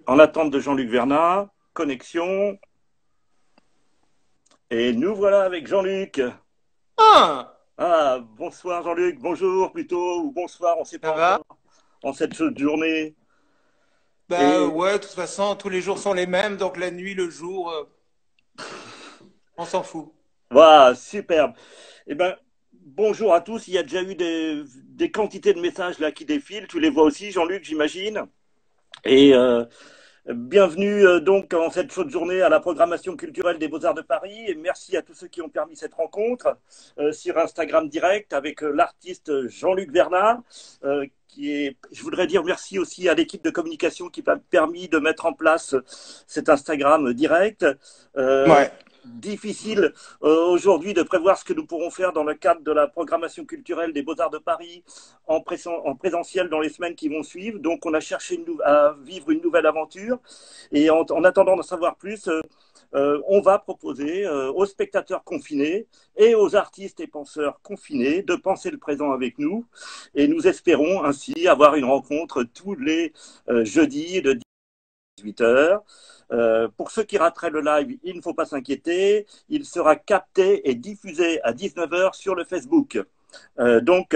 en attente de Jean-Luc Vernat, connexion. Et nous voilà avec Jean-Luc. Ah, Ah, bonsoir Jean-Luc, bonjour plutôt, ou bonsoir, on ne sait pas ça va? encore, en cette chaude journée. Bah Et ouais, de toute façon, tous les jours sont les mêmes, donc la nuit, le jour, on s'en fout. voilà, superbe. Eh ben, bonjour à tous, il y a déjà eu des quantités de messages là qui défilent, tu les vois aussi Jean-Luc, j'imagine. Et bienvenue donc en cette chaude journée à la programmation culturelle des Beaux-Arts de Paris et merci à tous ceux qui ont permis cette rencontre sur Instagram direct avec l'artiste Jean-Luc Vernat. Je voudrais dire merci aussi à l'équipe de communication qui m'a permis de mettre en place cet Instagram direct. Euh, Ouais. Difficile aujourd'hui de prévoir ce que nous pourrons faire dans le cadre de la programmation culturelle des Beaux-Arts de Paris en présentiel dans les semaines qui vont suivre. Donc on a cherché à vivre une nouvelle aventure et en attendant d'en savoir plus, on va proposer aux spectateurs confinés et aux artistes et penseurs confinés de penser le présent avec nous et nous espérons ainsi avoir une rencontre tous les jeudis de 18 heures. Pour ceux qui rateraient le live, il ne faut pas s'inquiéter, il sera capté et diffusé à 19 heures sur le Facebook. Donc,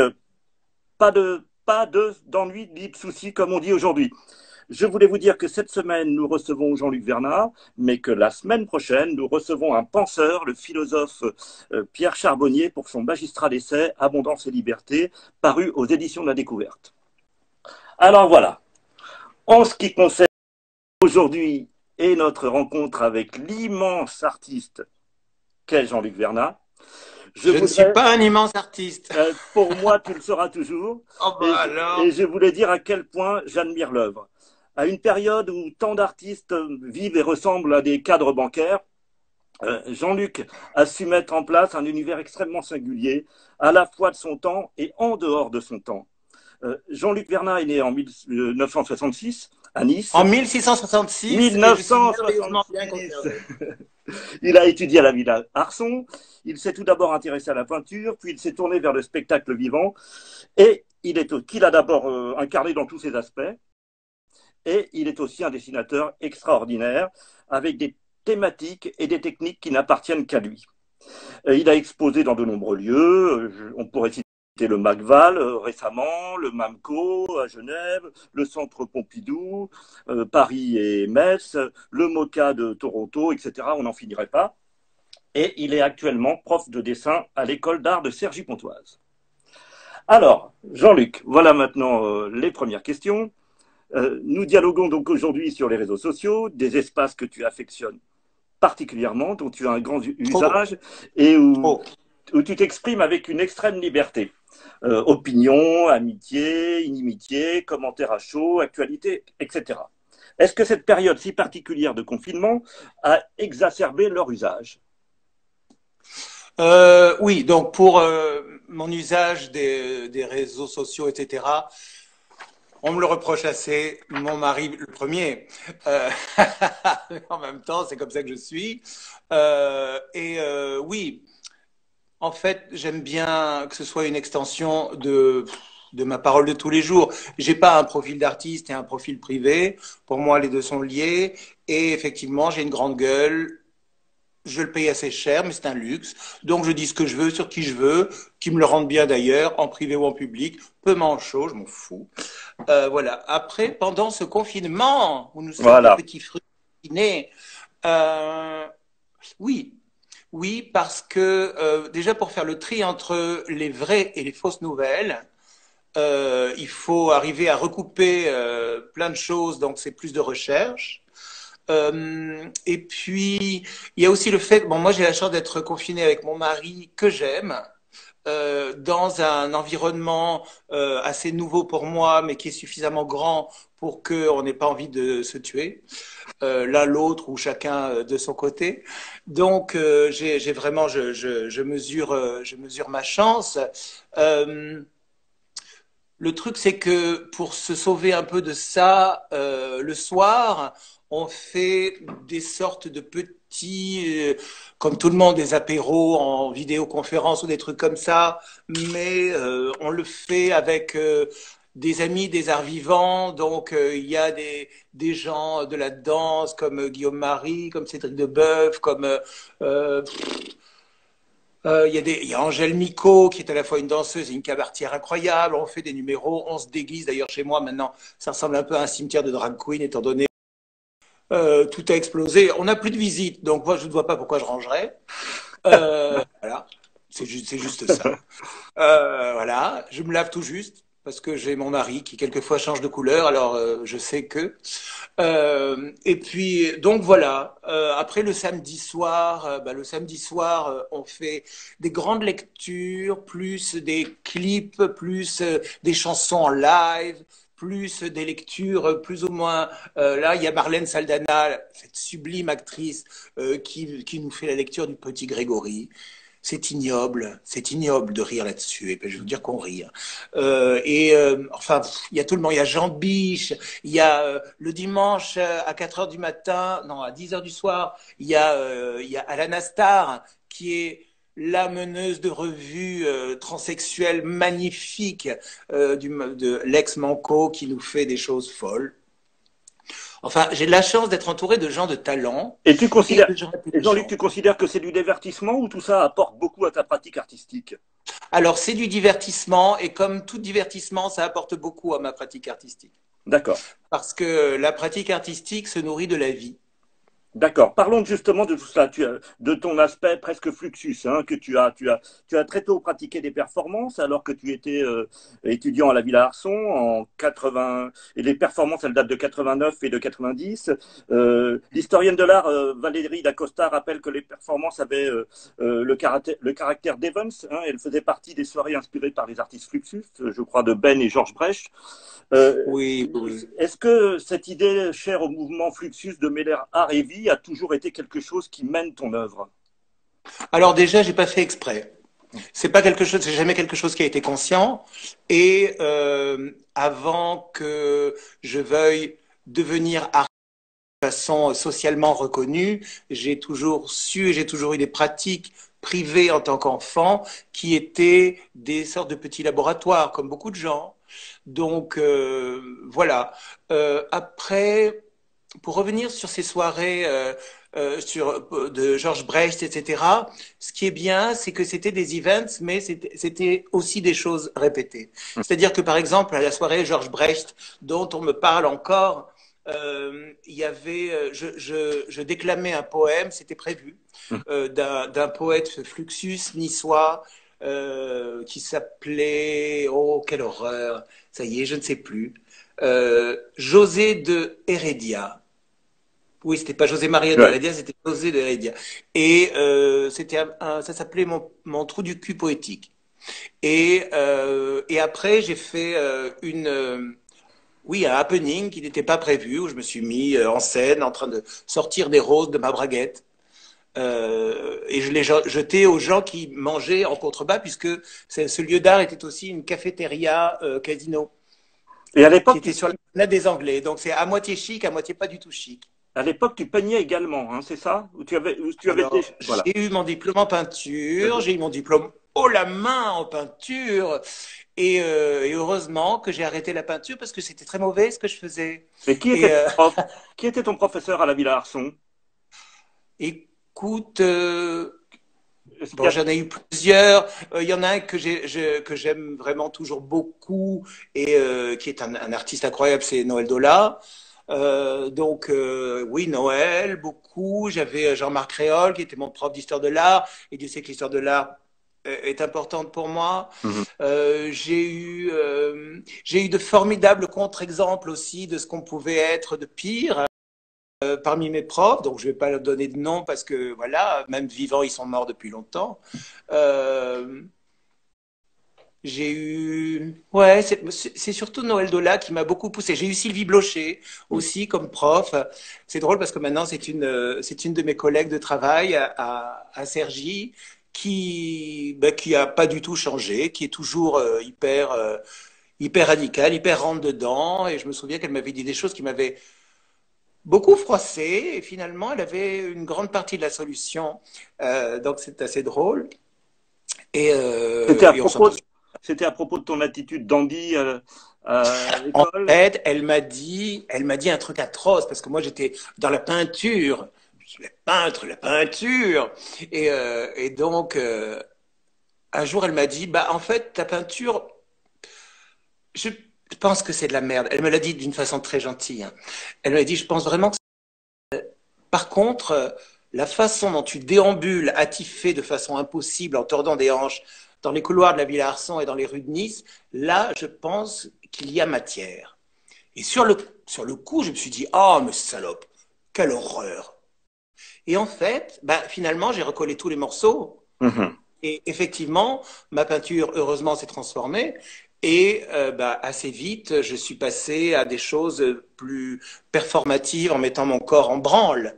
d'ennui ni de soucis comme on dit aujourd'hui. Je voulais vous dire que cette semaine, nous recevons Jean-Luc Vernat, mais que la semaine prochaine, nous recevons un penseur, le philosophe Pierre Charbonnier, pour son magistral essai Abondance et liberté, paru aux éditions de la Découverte. Alors voilà, en ce qui concerne aujourd'hui et notre rencontre avec l'immense artiste qu'est Jean-Luc Vernat, je Je ne suis voudrais, pas un immense artiste. pour moi, tu le seras toujours, Oh et bah je, et alors. je voulais dire à quel point j'admire l'œuvre. À une période où tant d'artistes vivent et ressemblent à des cadres bancaires, Jean-Luc a su mettre en place un univers extrêmement singulier, à la fois de son temps et en dehors de son temps. Jean-Luc Vernat est né en 1966 à Nice. En 1666, et je suis merveilleusement bien 1966. conservé. Il a étudié à la Villa Arson. Il s'est tout d'abord intéressé à la peinture, puis il s'est tourné vers le spectacle vivant. Et qu'il a d'abord incarné dans tous ses aspects. Et il est aussi un dessinateur extraordinaire, avec des thématiques et des techniques qui n'appartiennent qu'à lui. Il a exposé dans de nombreux lieux. On pourrait citer le MACVAL récemment, le MAMCO à Genève, le Centre Pompidou, Paris et Metz, le MoCA de Toronto, etc. On n'en finirait pas. Et il est actuellement prof de dessin à l'école d'art de Cergy-Pontoise. Alors, Jean-Luc, voilà maintenant les premières questions. Nous dialoguons donc aujourd'hui sur les réseaux sociaux, des espaces que tu affectionnes particulièrement, dont tu as un grand Trop, usage et trop. où tu t'exprimes avec une extrême liberté. Opinion, amitié, inimitié, commentaires à chaud, actualité, etc. Est-ce que cette période si particulière de confinement a exacerbé leur usage? Oui, donc pour mon usage des réseaux sociaux, etc., on me le reproche assez, mon mari le premier. Euh, en même temps, c'est comme ça que je suis. Oui, en fait, j'aime bien que ce soit une extension de ma parole de tous les jours. J'ai pas un profil d'artiste et un profil privé. Pour moi, les deux sont liés. Et effectivement, j'ai une grande gueule. Je le paye assez cher, mais c'est un luxe. Donc, je dis ce que je veux, sur qui je veux, qui me le rende bien d'ailleurs, en privé ou en public. Peu m'en chaud, je m'en fous. Voilà. Après, pendant ce confinement où nous sommes des Voilà. petits frustrés, euh, oui, oui, parce que déjà pour faire le tri entre les vraies et les fausses nouvelles, il faut arriver à recouper plein de choses, donc c'est plus de recherche. Et puis, il y a aussi le fait, bon, moi j'ai la chance d'être confiné avec mon mari que j'aime, dans un environnement assez nouveau pour moi, mais qui est suffisamment grand pour qu'on n'ait pas envie de se tuer, l'un l'autre ou chacun de son côté. Donc, j'ai vraiment, je mesure ma chance. Euh, le truc, c'est que pour se sauver un peu de ça, le soir, on fait des sortes de petits, comme tout le monde, des apéros en vidéoconférence ou des trucs comme ça, mais on le fait avec des amis des arts vivants. Donc, il y a des gens de la danse comme Guillaume Marie, comme Cédric Deboeuf, comme il y a Angèle Micot, qui est à la fois une danseuse et une cabaretière incroyable. On fait des numéros, on se déguise. D'ailleurs, chez moi, maintenant, ça ressemble un peu à un cimetière de drag queen, étant donné tout a explosé. On n'a plus de visites, donc moi, je ne vois pas pourquoi je rangerais. Voilà, c'est juste ça. Voilà, je me lave tout juste parce que j'ai mon mari qui quelquefois change de couleur, alors je sais que. Et puis donc voilà. Après le samedi soir, on fait des grandes lectures, plus des clips, plus des chansons en live. Plus des lectures, plus ou moins. Là, il y a Marlène Saldana, cette sublime actrice qui nous fait la lecture du Petit Grégory. C'est ignoble de rire là-dessus. Et puis, je veux dire qu'on rit. Enfin, il y a tout le monde. Il y a Jean Biche. Il y a le dimanche à 4 heures du matin, non, à 10 heures du soir, il y a Alana Star qui est la meneuse de revue transsexuelle magnifique de l'ex-Manco qui nous fait des choses folles. Enfin, j'ai de la chance d'être entouré de gens de talent Et tu et considères, de gens et Jean-Luc, intelligents. tu considères que c'est du divertissement ou tout ça apporte beaucoup à ta pratique artistique? Alors, c'est du divertissement et comme tout divertissement, ça apporte beaucoup à ma pratique artistique. D'accord. Parce que la pratique artistique se nourrit de la vie. D'accord. Parlons justement de tout cela, de ton aspect presque fluxus, hein, que tu as très tôt pratiqué des performances alors que tu étais étudiant à la Villa Arson en 80, et les performances elles datent de 89 et de 90. L'historienne de l'art Valérie Dacosta rappelle que les performances avaient le caractère d'Evans, hein, elles faisaient partie des soirées inspirées par les artistes fluxus, je crois de Ben et Georges Brecht. Euh, Oui, oui. Est-ce que cette idée chère au mouvement Fluxus de mêler art et vie a toujours été quelque chose qui mène ton œuvre? Alors déjà, j'ai pas fait exprès. C'est pas quelque chose, c'est jamais quelque chose qui a été conscient. Et avant que je veuille devenir artiste de façon socialement reconnue, j'ai toujours su et j'ai toujours eu des pratiques privées en tant qu'enfant qui étaient des sortes de petits laboratoires, comme beaucoup de gens. Donc voilà. Après, pour revenir sur ces soirées de Georges Brecht, etc., ce qui est bien, c'est que c'était des events, mais c'était aussi des choses répétées. C'est-à-dire que, par exemple, à la soirée Georges Brecht, dont on me parle encore, il y avait, je déclamais un poème, c'était prévu, d'un poète Fluxus niçois qui s'appelait, oh, quelle horreur, ça y est, je ne sais plus, José de Heredia. Oui, c'était pas José Maria de Ouais. Heredia, c'était José de Heredia. Et ça s'appelait mon trou du cul poétique. Et après, j'ai fait oui, un happening qui n'était pas prévu, où je me suis mis en scène en train de sortir des roses de ma braguette. Et je l'ai jeté aux gens qui mangeaient en contrebas, puisque ce lieu d'art était aussi une cafétéria casino, Et qui était sur la promenade des Anglais. Donc c'est à moitié chic, à moitié pas du tout chic. à l'époque, tu peignais également, hein, c'est ça? Ou tu avais Alors, voilà. j'ai eu mon diplôme en peinture, j'ai eu mon diplôme haut la main en peinture, et heureusement que j'ai arrêté la peinture parce que c'était très mauvais ce que je faisais. Mais qui était Et ton prof? Qui était ton professeur à la Villa Arson? écoute, Est-ce qu'il y bon, a- j'en ai eu plusieurs. Il y en a un que j'aime vraiment toujours beaucoup et qui est un artiste incroyable, c'est Noël Dola. Donc oui, Noël, beaucoup. J'avais Jean-Marc Réol qui était mon prof d'histoire de l'art et Dieu sait que l'histoire de l'art est importante pour moi. Mhm. J'ai eu de formidables contre-exemples aussi de ce qu'on pouvait être de pire parmi mes profs. Donc je ne vais pas leur donner de nom parce que voilà, même vivants, ils sont morts depuis longtemps. Euh, j'ai eu, ouais, c'est surtout Noël Dola qui m'a beaucoup poussé. J'ai eu Sylvie Blocher aussi comme prof. C'est drôle parce que maintenant c'est une de mes collègues de travail à Cergy qui a pas du tout changé, qui est toujours hyper radicale, hyper rentre dedans. Et je me souviens qu'elle m'avait dit des choses qui m'avaient beaucoup froissé. Et finalement, elle avait une grande partie de la solution. Donc c'est assez drôle. C'était à Et on propos, s'entend. C'était à propos de ton attitude dandy à En l'école. fait, elle m'a dit un truc atroce parce que moi j'étais dans la peinture. Je suis peintre, la peinture. Et donc, un jour, elle m'a dit, bah, en fait, ta peinture, je pense que c'est de la merde. Elle me l'a dit d'une façon très gentille, hein. Elle m'a dit, je pense vraiment que... Par contre, la façon dont tu déambules, attifé de façon impossible, en tordant des hanches, dans les couloirs de la Villa Arsan et dans les rues de Nice, là, je pense qu'il y a matière. Et sur le coup, je me suis dit, oh, mais salope, quelle horreur. Et en fait, bah, finalement, j'ai recollé tous les morceaux. Mhm. Et effectivement, ma peinture, heureusement, s'est transformée. Et bah, assez vite, je suis passé à des choses plus performatives en mettant mon corps en branle.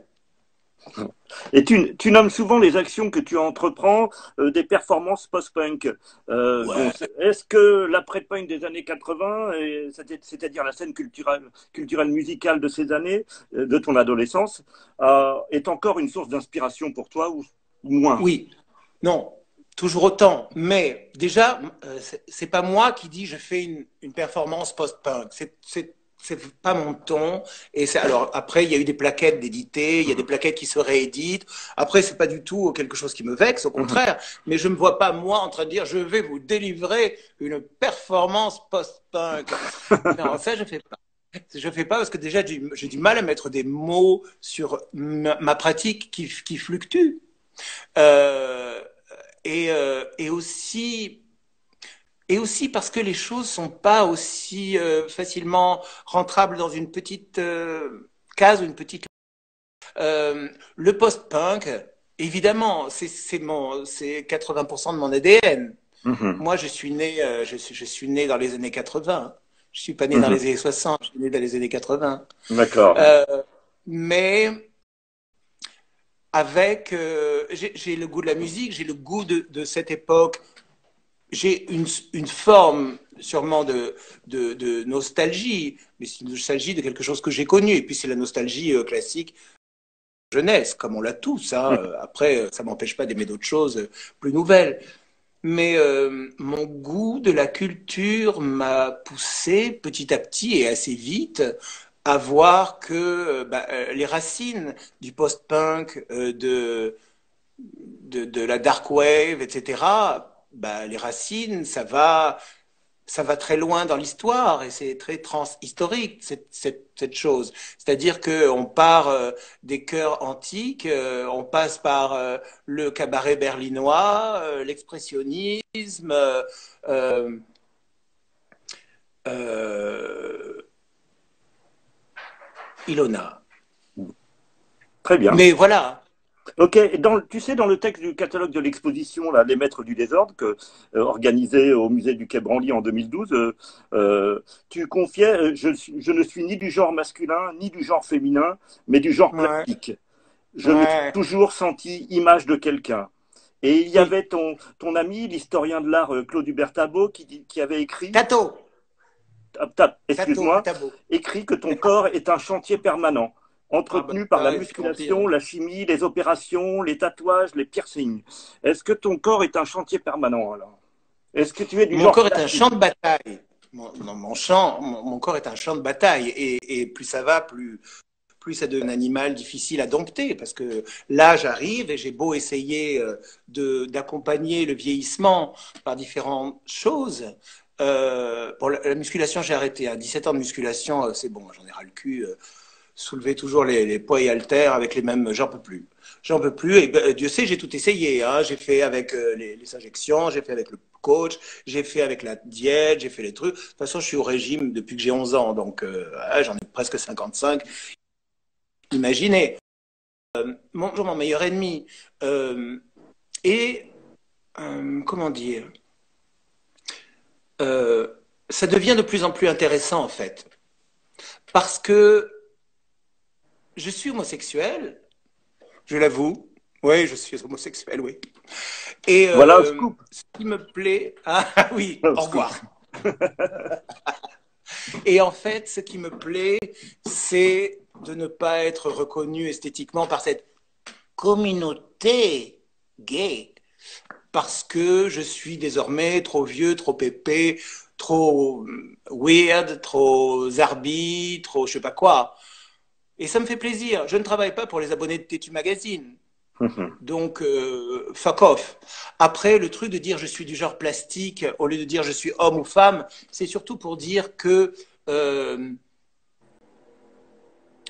Et tu nommes souvent les actions que tu entreprends des performances post-punk. Bon, Ouais. est-ce que l'après-punk des années 80, c'est-à-dire la scène culturelle musicale de ces années, de ton adolescence, est encore une source d'inspiration pour toi ou moins? Oui, non, toujours autant. Mais déjà, c'est pas moi qui dis je fais une performance post-punk. C'est pas mon ton. Alors après, il y a eu des plaquettes d'éditer, il y a des Mhm. plaquettes qui se rééditent. Après, c'est pas du tout quelque chose qui me vexe, au Mhm. contraire. Mais je me vois pas moi en train de dire je vais vous délivrer une performance post-punk. Non, ça je fais pas. Je fais pas parce que déjà j'ai du mal à mettre des mots sur ma pratique qui fluctue. Euh, et aussi parce que les choses sont pas aussi facilement rentrables dans une petite case ou une petite. Le post-punk, évidemment, c'est 80% de mon ADN. Mhm. Moi, je suis né dans les années 80. Je suis pas né dans Mhm. les années 60, je suis né dans les années 80. D'accord. Euh, mais avec, j'ai le goût de la musique, j'ai le goût de cette époque. J'ai une forme sûrement de nostalgie, mais c'est une nostalgie de quelque chose que j'ai connu. Et puis c'est la nostalgie classique jeunesse, comme on l'a tous, hein. Mhm. Après, ça m'empêche pas d'aimer d'autres choses plus nouvelles. Mais mon goût de la culture m'a poussé petit à petit et assez vite à voir que bah, les racines du post-punk, de la dark wave, etc., bah, les racines, ça va très loin dans l'histoire et c'est très transhistorique, cette chose. C'est-à-dire qu'on part des chœurs antiques, on passe par le cabaret berlinois, l'expressionnisme, euh, euh, Ilona. Très bien. Mais voilà. Ok, tu sais, dans le texte du catalogue de l'exposition, là, Les Maîtres du désordre, organisé au musée du Quai Branly en 2012, tu confiais, je ne suis ni du genre masculin, ni du genre féminin, mais du genre Ouais, plastique. Je me suis ouais. toujours senti image de quelqu'un. Et il y Oui. avait ton ami, l'historien de l'art Claude Hubert Tabot, qui avait écrit, Tato. Tato, excuse-moi, Tabo. écrit que ton corps est un chantier permanent, Ah bah entretenu par la ça, c'est empire, musculation, hein. la chimie, les opérations, les tatouages, les piercings. Est-ce que ton corps est un chantier permanent alors? Est-ce que tu es du Mon genre corps est un champ plastique? de bataille. Mon corps est un champ de bataille. Et plus ça va, plus ça devient un animal difficile à dompter. Parce que là, j'arrive et j'ai beau essayer d'accompagner le vieillissement par différentes choses. Pour la musculation, j'ai arrêté. À 17 ans de musculation, c'est bon, j'en ai ras le cul. Soulever toujours les poids et haltères avec les mêmes. J'en peux plus. J'en peux plus. Et ben, Dieu sait, j'ai tout essayé, hein. J'ai fait avec les injections, j'ai fait avec le coach, j'ai fait avec la diète, j'ai fait les trucs. De toute façon, je suis au régime depuis que j'ai 11 ans, donc j'en ai presque 55. Imaginez, mon meilleur ennemi. Euh, et comment dire, euh, ça devient de plus en plus intéressant en fait, parce que je suis homosexuel, je l'avoue. Oui, je suis homosexuel, oui. Et Voilà un scoop. ce qui me plaît, ah oui, Un au scoop. revoir. Et en fait, ce qui me plaît, c'est de ne pas être reconnu esthétiquement par cette communauté gay. parce que je suis désormais trop vieux, trop épais, trop weird, trop zarbi, trop je sais pas quoi. Et ça me fait plaisir. Je ne travaille pas pour les abonnés de Tétu Magazine. Donc, fuck off. Après, le truc de dire je suis du genre plastique au lieu de dire je suis homme ou femme, c'est surtout pour dire que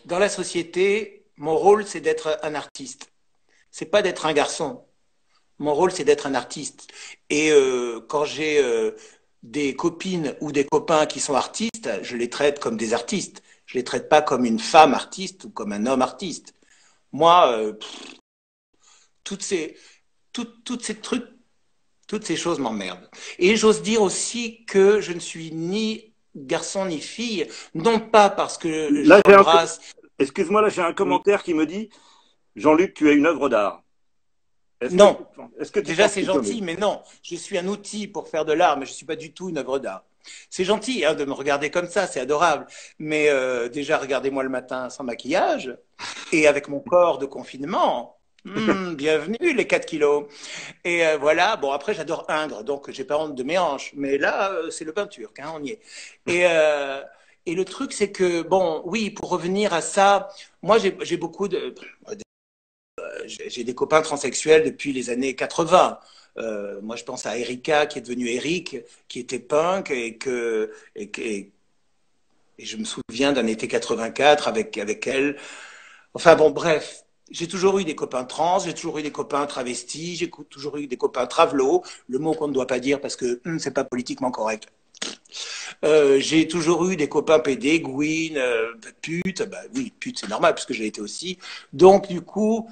dans la société, mon rôle, c'est d'être un artiste. C'est pas d'être un garçon. Mon rôle, c'est d'être un artiste. Et quand j'ai des copines ou des copains qui sont artistes, je les traite comme des artistes. Je les traite pas comme une femme artiste ou comme un homme artiste. Moi, toutes ces, toutes ces trucs, toutes ces choses m'emmerdent. Et j'ose dire aussi que je ne suis ni garçon ni fille, non pas parce que Là, j'embrasse. excuse-moi, là, j'ai un Oui. commentaire qui me dit, Jean-Luc, tu es une œuvre d'art. Non, Est-ce que tu déjà penses c'est que tu l'es? gentil, mais non, je suis un outil pour faire de l'art, mais je ne suis pas du tout une œuvre d'art. C'est gentil hein, de me regarder comme ça, c'est adorable. Mais déjà, regardez-moi le matin sans maquillage et avec mon corps de confinement. Bienvenue les 4 kilos. Et voilà, bon après j'adore Ingres, donc j'ai pas honte de mes hanches. Mais là, c'est le bain turc, hein, on y est. Et, euh, et le truc, c'est que, bon, oui, pour revenir à ça, moi j'ai beaucoup de j'ai des copains transsexuels depuis les années 80. Moi, je pense à Erika, qui est devenue Eric, qui était punk, et je me souviens d'un été 84 avec elle. Enfin bon, bref. J'ai toujours eu des copains trans, j'ai toujours eu des copains travestis, j'ai toujours eu des copains travelots, le mot qu'on ne doit pas dire parce que c'est pas politiquement correct. J'ai toujours eu des copains PD, Gwyn, pute, bah oui, pute c'est normal puisque j'ai été aussi. Donc du coup,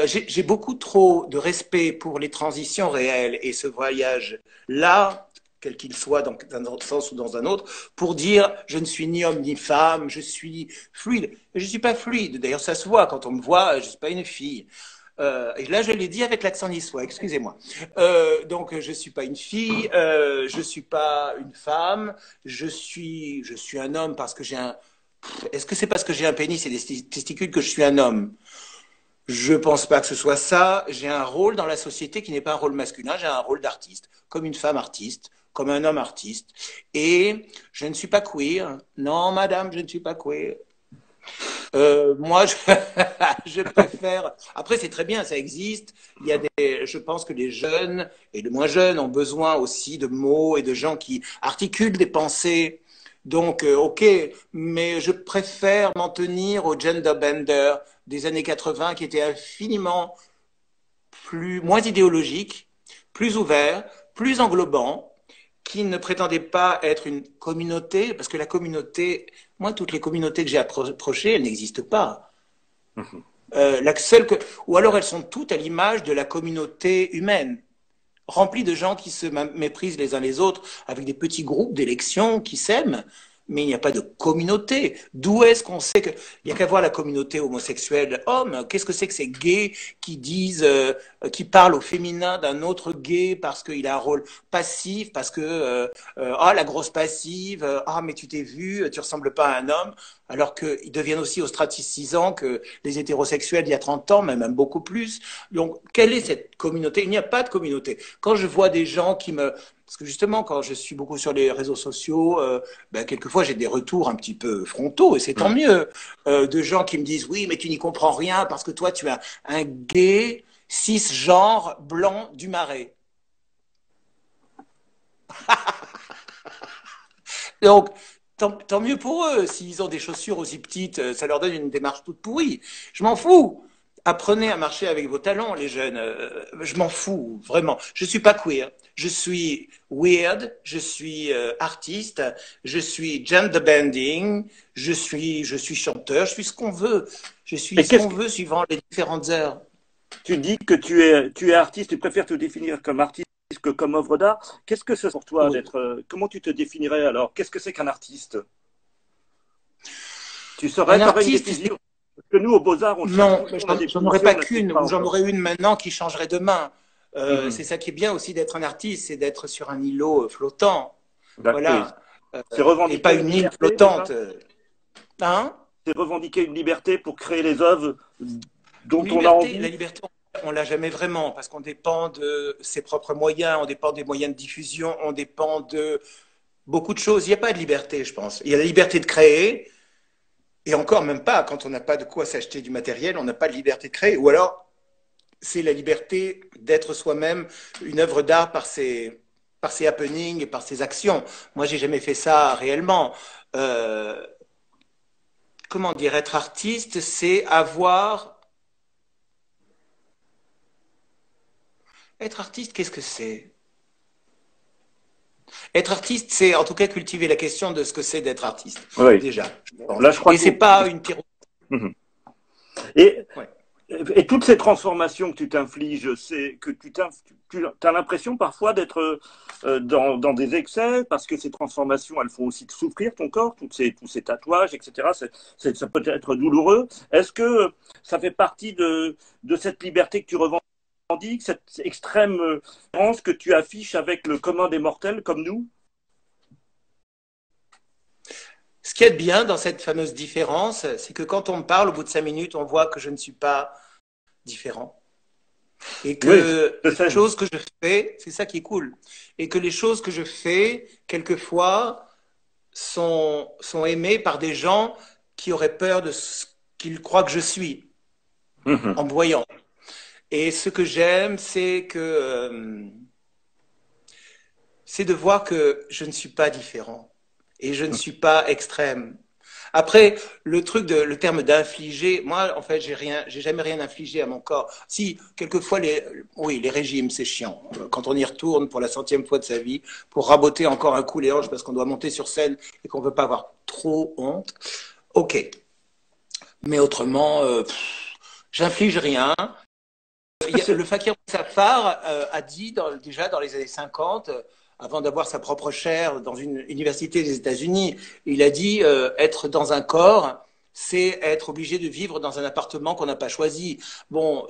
j'ai beaucoup trop de respect pour les transitions réelles et ce voyage-là, quel qu'il soit dans un sens ou dans un autre, pour dire je ne suis ni homme ni femme, je suis fluide. Je ne suis pas fluide, d'ailleurs ça se voit quand on me voit, je ne suis pas une fille. Et là, je l'ai dit avec l'accent niçois, excusez-moi. Donc, je suis pas une fille, je suis pas une femme, je suis un homme parce que j'ai un. Est-ce que c'est parce que j'ai un pénis et des testicules que je suis un homme? Je pense pas que ce soit ça. J'ai un rôle dans la société qui n'est pas un rôle masculin. J'ai un rôle d'artiste, comme une femme artiste, comme un homme artiste. Et je ne suis pas queer. Non, madame, je ne suis pas queer. Moi, je préfère. Après, c'est très bien, ça existe. Il y a des. Je pense que les jeunes et les moins jeunes ont besoin aussi de mots et de gens qui articulent des pensées. Donc, ok, mais je préfère m'en tenir au gender bender des années 80 qui était infiniment moins idéologique, plus ouvert, plus englobant, qui ne prétendait pas être une communauté, parce que la communauté, moi, toutes les communautés que j'ai approchées, elles n'existent pas. La seule que, ou alors elles sont toutes à l'image de la communauté humaine, remplie de gens qui se méprisent les uns les autres, avec des petits groupes d'élections qui s'aiment, mais il n'y a pas de communauté. D'où est-ce qu'on sait que il y a qu'à voir la communauté homosexuelle homme? Qu'est-ce que c'est que ces gays qui disent, qui parlent au féminin d'un autre gay parce qu'il a un rôle passif, parce que ah la grosse passive, ah mais tu t'es vu, tu ressembles pas à un homme, alors qu'ils deviennent aussi ostracisants que les hétérosexuels il y a 30 ans, même beaucoup plus. Donc quelle est cette communauté? Il n'y a pas de communauté. Quand je vois des gens qui me parce que justement, quand je suis beaucoup sur les réseaux sociaux, ben, quelquefois j'ai des retours un petit peu frontaux, et c'est tant mieux, de gens qui me disent oui, mais tu n'y comprends rien parce que toi tu es un gay cisgenre blanc du Marais. Donc, tant mieux pour eux. S'ils ont des chaussures aussi petites, ça leur donne une démarche toute pourrie. Je m'en fous. Apprenez à marcher avec vos talons, les jeunes. Je m'en fous, vraiment. Je suis pas queer. Je suis weird. Je suis artiste. Je suis gender bending. Je suis chanteur. Je suis ce qu'on veut. Je suis Et ce qu'on veut suivant les différentes heures. tu dis que tu es artiste, tu préfères te définir comme artiste que comme œuvre d'art. Qu'est-ce que c'est pour toi Oui. d'être, comment tu te définirais alors? Qu'est-ce que c'est qu'un artiste? Tu Un saurais, tu aurais une artiste, définition? Parce que nous, aux Beaux-Arts, on cherche non, toujours la j'en aurais pas définition, on ne la trouve qu'une, pas ou j'en encore. aurais une maintenant qui changerait demain. Mhm. C'est ça qui est bien aussi d'être un artiste, c'est d'être sur un îlot flottant. Oui. Voilà. C'est Et pas revendiquer une une île liberté, c'est flottante. ça? Hein? C'est revendiquer une liberté pour créer les œuvres dont Une on a liberté, la envie. liberté. on l'a jamais vraiment parce qu'on dépend de ses propres moyens, on dépend des moyens de diffusion, on dépend de beaucoup de choses. Il n'y a pas de liberté, je pense. Il y a la liberté de créer, et encore même pas, quand on n'a pas de quoi s'acheter du matériel, on n'a pas de liberté de créer. Ou alors, c'est la liberté d'être soi-même une œuvre d'art par ses happenings et par ses actions. Moi, j'ai jamais fait ça réellement. Euh, Comment dire, être artiste, c'est avoir... Être artiste, qu'est-ce que c'est? Être artiste, c'est en tout cas cultiver la question de ce que c'est d'être artiste, Oui. déjà, je pense. Là, je crois Et c'est pas une Mhm. Et, ouais. et toutes ces transformations que tu t'infliges, c'est que tu as l'impression parfois d'être dans des excès, parce que ces transformations, elles font aussi souffrir ton corps, tous ces tatouages, etc. Ça peut être douloureux. Est-ce que ça fait partie de cette liberté que tu revendiques, cette extrême différence que tu affiches avec le commun des mortels comme nous? Ce qui est bien dans cette fameuse différence, c'est que quand on me parle, au bout de 5 minutes, on voit que je ne suis pas différent. Et Oui, que je les sais. choses que je fais, c'est ça qui est cool. Et que les choses que je fais, quelquefois, sont aimées par des gens qui auraient peur de ce qu'ils croient que je suis Mhm. en me voyant. Et ce que j'aime, c'est de voir que je ne suis pas différent et je ne suis pas extrême. Après, le terme d'infliger, moi, en fait, j'ai jamais rien infligé à mon corps. Si, quelquefois, oui, les régimes, c'est chiant. Quand on y retourne pour la 100e fois de sa vie, pour raboter encore un coup les hanches parce qu'on doit monter sur scène et qu'on veut pas avoir trop honte. Ok. Mais autrement, j'inflige rien. Le fakir Safar a dit déjà dans les années 50, avant d'avoir sa propre chaire dans une université des États-Unis, il a dit être dans un corps, c'est être obligé de vivre dans un appartement qu'on n'a pas choisi. Bon,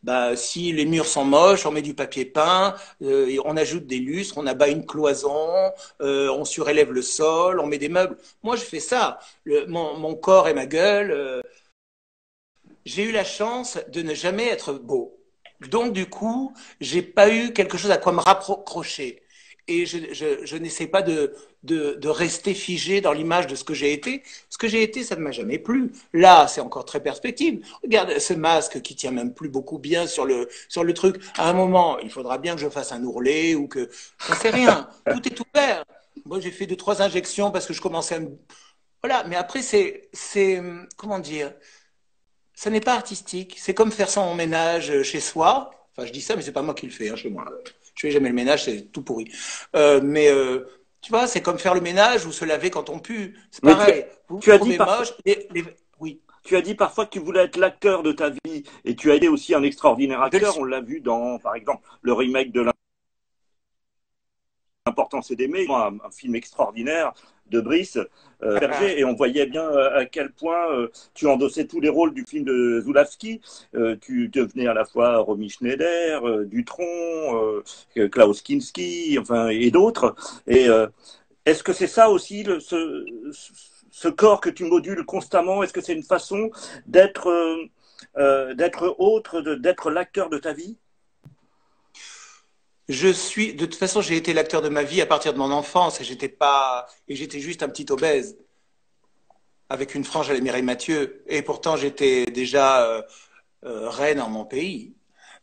bah, si les murs sont moches, on met du papier peint, et on ajoute des lustres, on abat une cloison, on surélève le sol, on met des meubles. Moi, je fais ça. Mon corps et ma gueule. J'ai eu la chance de ne jamais être beau. Donc, du coup, j'ai pas eu quelque chose à quoi me raccrocher. Et je n'essaie pas de rester figé dans l'image de ce que j'ai été. Ce que j'ai été, ça ne m'a jamais plu. Là, c'est encore très perspective. Regarde ce masque qui tient même plus beaucoup bien sur le truc. À un moment, il faudra bien que je fasse un ourlet ou que... J'en sais rien. Tout est ouvert. Moi, j'ai fait 2, 3 injections parce que je commençais à me... Voilà, mais après, comment dire, ça n'est pas artistique. C'est comme faire son ménage chez soi. Enfin, je dis ça, mais c'est pas moi qui le fais hein, chez moi. Je fais jamais le ménage, c'est tout pourri. Tu vois, c'est comme faire le ménage ou se laver quand on pue. C'est Mais pareil. Vous me tu as dit trouvez parfois, moche. Oui. tu as dit parfois que tu voulais être l'acteur de ta vie et tu as été aussi un extraordinaire Je le acteur. suis. On l'a vu dans, par exemple, le remake de L'importance est d'aimer, un film extraordinaire de Brice Berger, et on voyait bien à quel point tu endossais tous les rôles du film de Zulawski. Tu devenais à la fois Romy Schneider, Dutronc, Klaus Kinski, enfin, et d'autres. Et est-ce que c'est ça aussi, ce corps que tu modules constamment? Est-ce que c'est une façon d'être autre, d'être l'acteur de ta vie? De toute façon, j'ai été l'acteur de ma vie à partir de mon enfance et j'étais juste un petit obèse avec une frange à la Mireille Mathieu. Et pourtant, j'étais déjà reine en mon pays.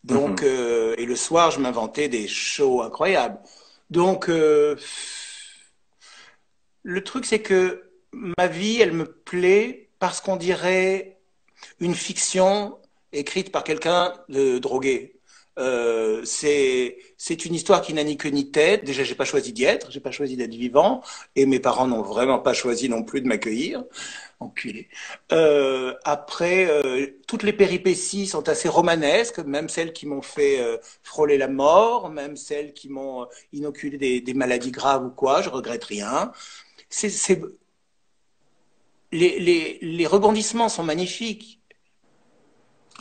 Donc, Mhm. et le soir, je m'inventais des shows incroyables. Donc, le truc, c'est que ma vie, elle me plaît parce qu'on dirait une fiction écrite par quelqu'un de drogué. C'est une histoire qui n'a ni queue ni tête. Déjà, j'ai pas choisi d'y être, j'ai pas choisi d'être vivant, et mes parents n'ont vraiment pas choisi non plus de m'accueillir. Enculé. Après, toutes les péripéties sont assez romanesques, même celles qui m'ont fait frôler la mort, même celles qui m'ont inoculé des maladies graves ou quoi, je regrette rien. C'est, les rebondissements sont magnifiques.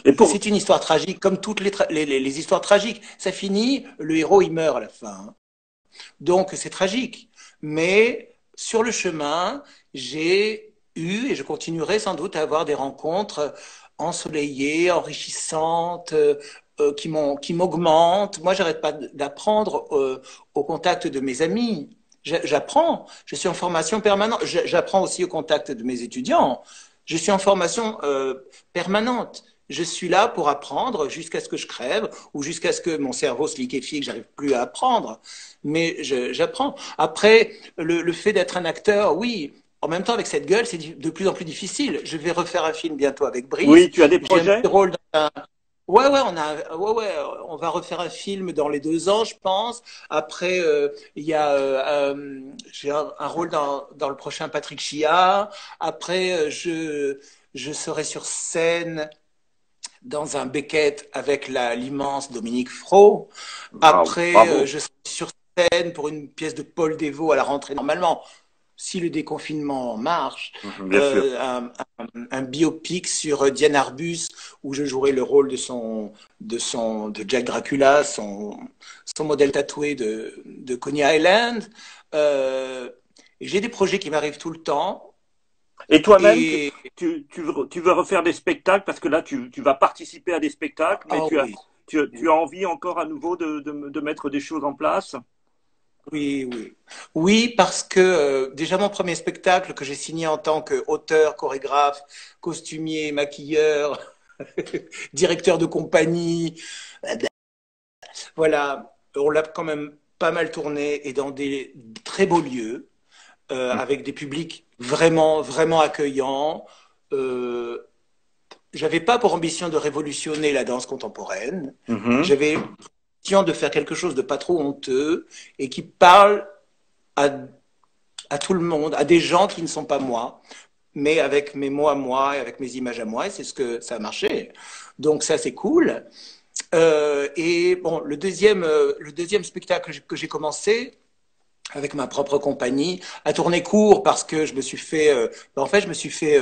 Et pour, C'est une histoire tragique, comme toutes les histoires tragiques. Ça finit, le héros, il meurt à la fin. Hein. Donc, c'est tragique. Mais sur le chemin, j'ai eu, et je continuerai sans doute à avoir des rencontres ensoleillées, enrichissantes, qui m'augmentent. Moi, j'arrête pas d'apprendre au contact de mes amis. J'apprends. Je suis en formation permanente. J'apprends aussi au contact de mes étudiants. Je suis en formation permanente. Je suis là pour apprendre jusqu'à ce que je crève ou jusqu'à ce que mon cerveau se liquéfie et que j'arrive plus à apprendre. Mais j'apprends. Après, le fait d'être un acteur, oui. En même temps, avec cette gueule, c'est de plus en plus difficile. Je vais refaire un film bientôt avec Brice. Oui, tu as des J'ai un projets? petit rôle dans un... Ouais, on va refaire un film dans les 2 ans, je pense. Après, il y a, j'ai un rôle dans le prochain Patrick Chia. Après, je serai sur scène dans un Beckett avec l'immense Dominique Fro. Bravo, Après, bravo. je serai sur scène pour une pièce de Paul Dévaux à la rentrée normalement. Si le déconfinement marche, Bien sûr. un biopic sur Diane Arbus où je jouerai le rôle de Jack Dracula, son modèle tatoué de Coney Island. Et j'ai des projets qui m'arrivent tout le temps. Et toi-même, Et tu veux refaire des spectacles parce que là, tu vas participer à des spectacles, mais oh oui, tu as envie encore à nouveau de mettre des choses en place? oui, oui. Oui, parce que déjà mon premier spectacle que j'ai signé en tant qu'auteur, chorégraphe, costumier, maquilleur, directeur de compagnie, voilà, on l'a quand même pas mal tourné et dans des très beaux lieux, avec des publics vraiment, vraiment accueillants. Euh, J'avais pas pour ambition de révolutionner la danse contemporaine. Mhm. J'avais ambition de faire quelque chose de pas trop honteux et qui parle à, à tout le monde, à des gens qui ne sont pas moi, mais avec mes mots à moi et avec mes images à moi, et c'est ce que ça a marché. Donc ça, c'est cool. Et bon, le deuxième spectacle que j'ai commencé avec ma propre compagnie a tourné court parce que je me suis fait, en fait, je me suis fait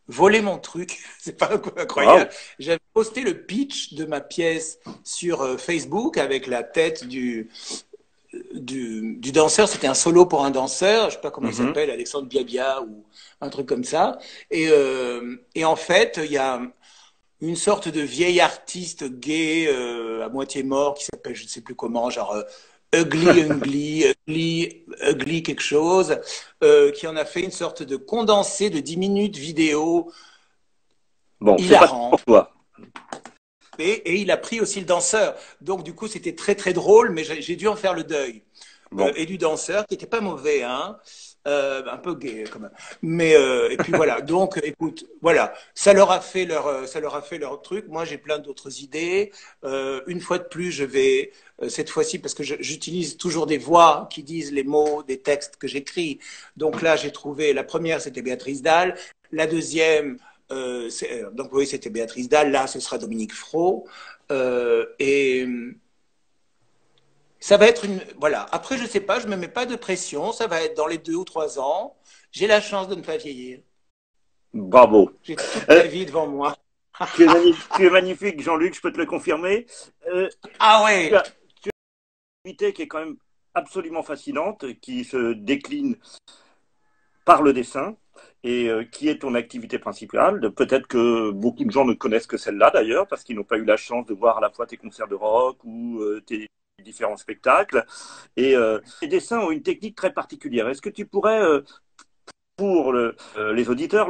voler mon truc. C'est pas incroyable. Wow. J'avais posté le pitch de ma pièce sur Facebook avec la tête du danseur. C'était un solo pour un danseur. Je sais pas comment il Mhm. s'appelle, Alexandre Biabia ou un truc comme ça. Et en fait, il y a une sorte de vieil artiste gay à moitié mort qui s'appelle je ne sais plus comment, genre Ugly quelque chose, qui en a fait une sorte de condensé de 10 minutes vidéo Bon, c'est pas hilarant. pour toi. Et il a pris aussi le danseur. Donc du coup, c'était très très drôle, mais j'ai dû en faire le deuil. Bon. Et du danseur, qui était pas mauvais, hein, un peu gay quand même. Mais et puis voilà. Donc, écoute, voilà, ça leur a fait leur truc. Moi, j'ai plein d'autres idées. Une fois de plus, je vais cette fois-ci parce que j'utilise toujours des voix qui disent les mots des textes que j'écris. Donc là, j'ai trouvé la première, c'était Béatrice Dalle. La deuxième, donc oui, c'était Béatrice Dalle. Là, ce sera Dominique Fro. Et ça va être une. Voilà. Après, je sais pas, je me mets pas de pression. Ça va être dans les 2 ou 3 ans. J'ai la chance de ne pas vieillir. Bravo. J'ai toute Euh, la vie devant moi. tu es magnifique, Jean-Luc, je peux te le confirmer. Euh, Ah tu as ouais. une activité qui est quand même absolument fascinante, qui se décline par le dessin et qui est ton activité principale. Peut-être que beaucoup de gens ne connaissent que celle-là d'ailleurs, parce qu'ils n'ont pas eu la chance de voir à la fois tes concerts de rock ou tes différents spectacles. Et les dessins ont une technique très particulière. Est-ce que tu pourrais, pour les auditeurs,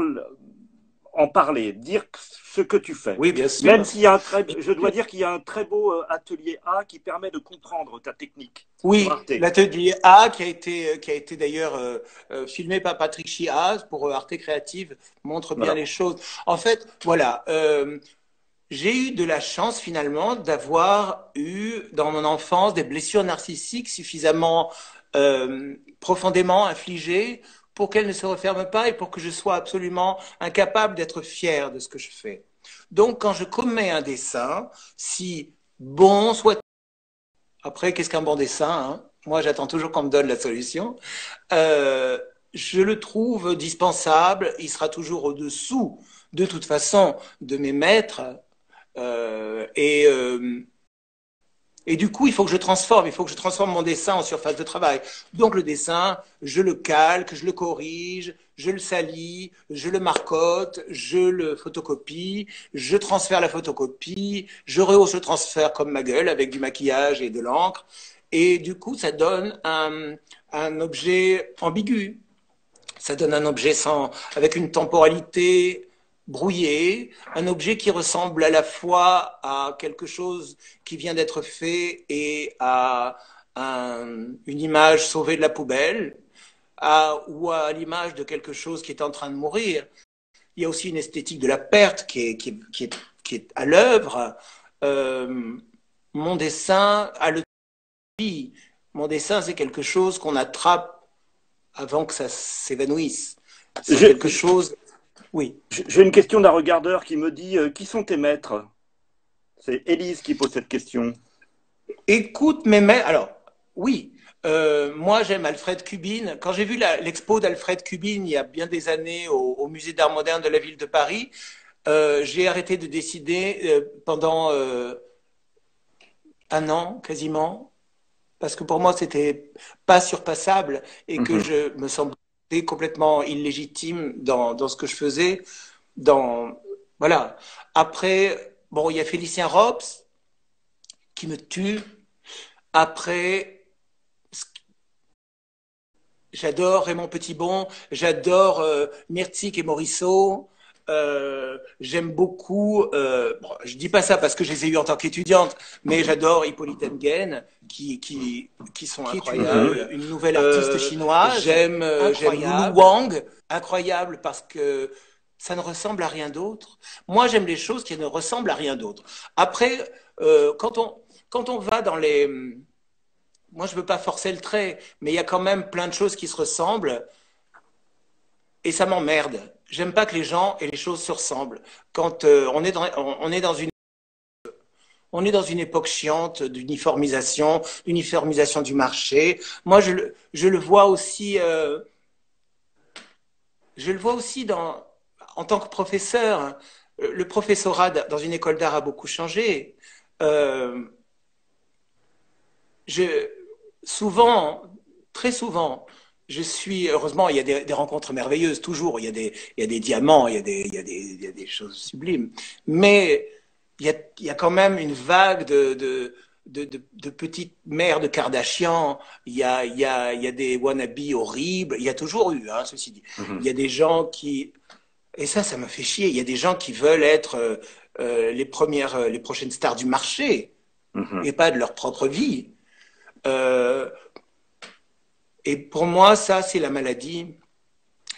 en parler, dire ce que tu fais? Oui, bien Même sûr. s'il y a Bien je dois sûr. dire qu'il y a un très beau atelier A qui permet de comprendre ta technique sur Oui, Arte. l'atelier A qui a été d'ailleurs filmé par Patrick Chiaz pour Arte Créative montre bien Voilà. les choses. En fait, voilà, j'ai eu de la chance finalement d'avoir eu dans mon enfance des blessures narcissiques suffisamment profondément infligées pour qu'elles ne se referment pas et pour que je sois absolument incapable d'être fier de ce que je fais. Donc quand je commets un dessin, si bon soit après, qu'est-ce qu'un bon dessin, hein? Moi, j'attends toujours qu'on me donne la solution. Euh, je le trouve dispensable. Il sera toujours au-dessous, de toute façon, de mes maîtres. Euh, et, euh, et du coup, il faut que je transforme mon dessin en surface de travail. Donc le dessin, je le calque, je le corrige, je le salis, je le marcotte, je le photocopie, je transfère la photocopie, je rehausse le transfert comme ma gueule avec du maquillage et de l'encre. Et du coup, ça donne un objet ambigu. Ça donne un objet avec une temporalité brouillée, un objet qui ressemble à la fois à quelque chose qui vient d'être fait et à une image sauvée de la poubelle, ou à l'image de quelque chose qui est en train de mourir. Il y a aussi une esthétique de la perte qui est à l'œuvre. Mon dessin a le vie. Mon dessin, c'est quelque chose qu'on attrape avant que ça s'évanouisse. C'est quelque chose. Oui. J'ai une question d'un regardeur qui me dit qui sont tes maîtres? C'est Élise qui pose cette question. Écoute, mes maîtres. Alors, oui. Moi, j'aime Alfred Cubine. Quand j'ai vu l'expo d'Alfred Cubine il y a bien des années au Musée d'Art moderne de la ville de Paris, j'ai arrêté de dessiner pendant un an quasiment, parce que pour moi, c'était pas surpassable et que je me semblais complètement illégitime dans ce que je faisais. Voilà. Après, bon, il y a Félicien Rops qui me tue. Après, j'adore Raymond Petitbon, j'adore Myrtzic et Morisseau. J'aime beaucoup, bon, je dis pas ça parce que je les ai eus en tant qu'étudiante, mais j'adore Hippolyte Nguyen, qui sont incroyables. Une nouvelle artiste chinoise. J'aime Lulu Wang, incroyable parce que ça ne ressemble à rien d'autre. Moi, j'aime les choses qui ne ressemblent à rien d'autre. Après, quand on va dans les... Moi, je ne veux pas forcer le trait, mais il y a quand même plein de choses qui se ressemblent et ça m'emmerde. J'aime pas que les gens et les choses se ressemblent. Quand on est dans une époque chiante d'uniformisation du marché. Moi, je le vois aussi en tant que professeur. Le professorat dans une école d'art a beaucoup changé. Souvent, très souvent, heureusement, il y a des rencontres merveilleuses, toujours. Il y a des diamants, il y a des choses sublimes. Mais il y a quand même une vague de petites mères de Kardashian. Il y a des wannabes horribles. Il y a toujours eu, hein, ceci dit. Il y a des gens qui, et ça me fait chier. Il y a des gens qui veulent être les prochaines stars du marché et pas de leur propre vie. Et pour moi, ça, c'est la maladie.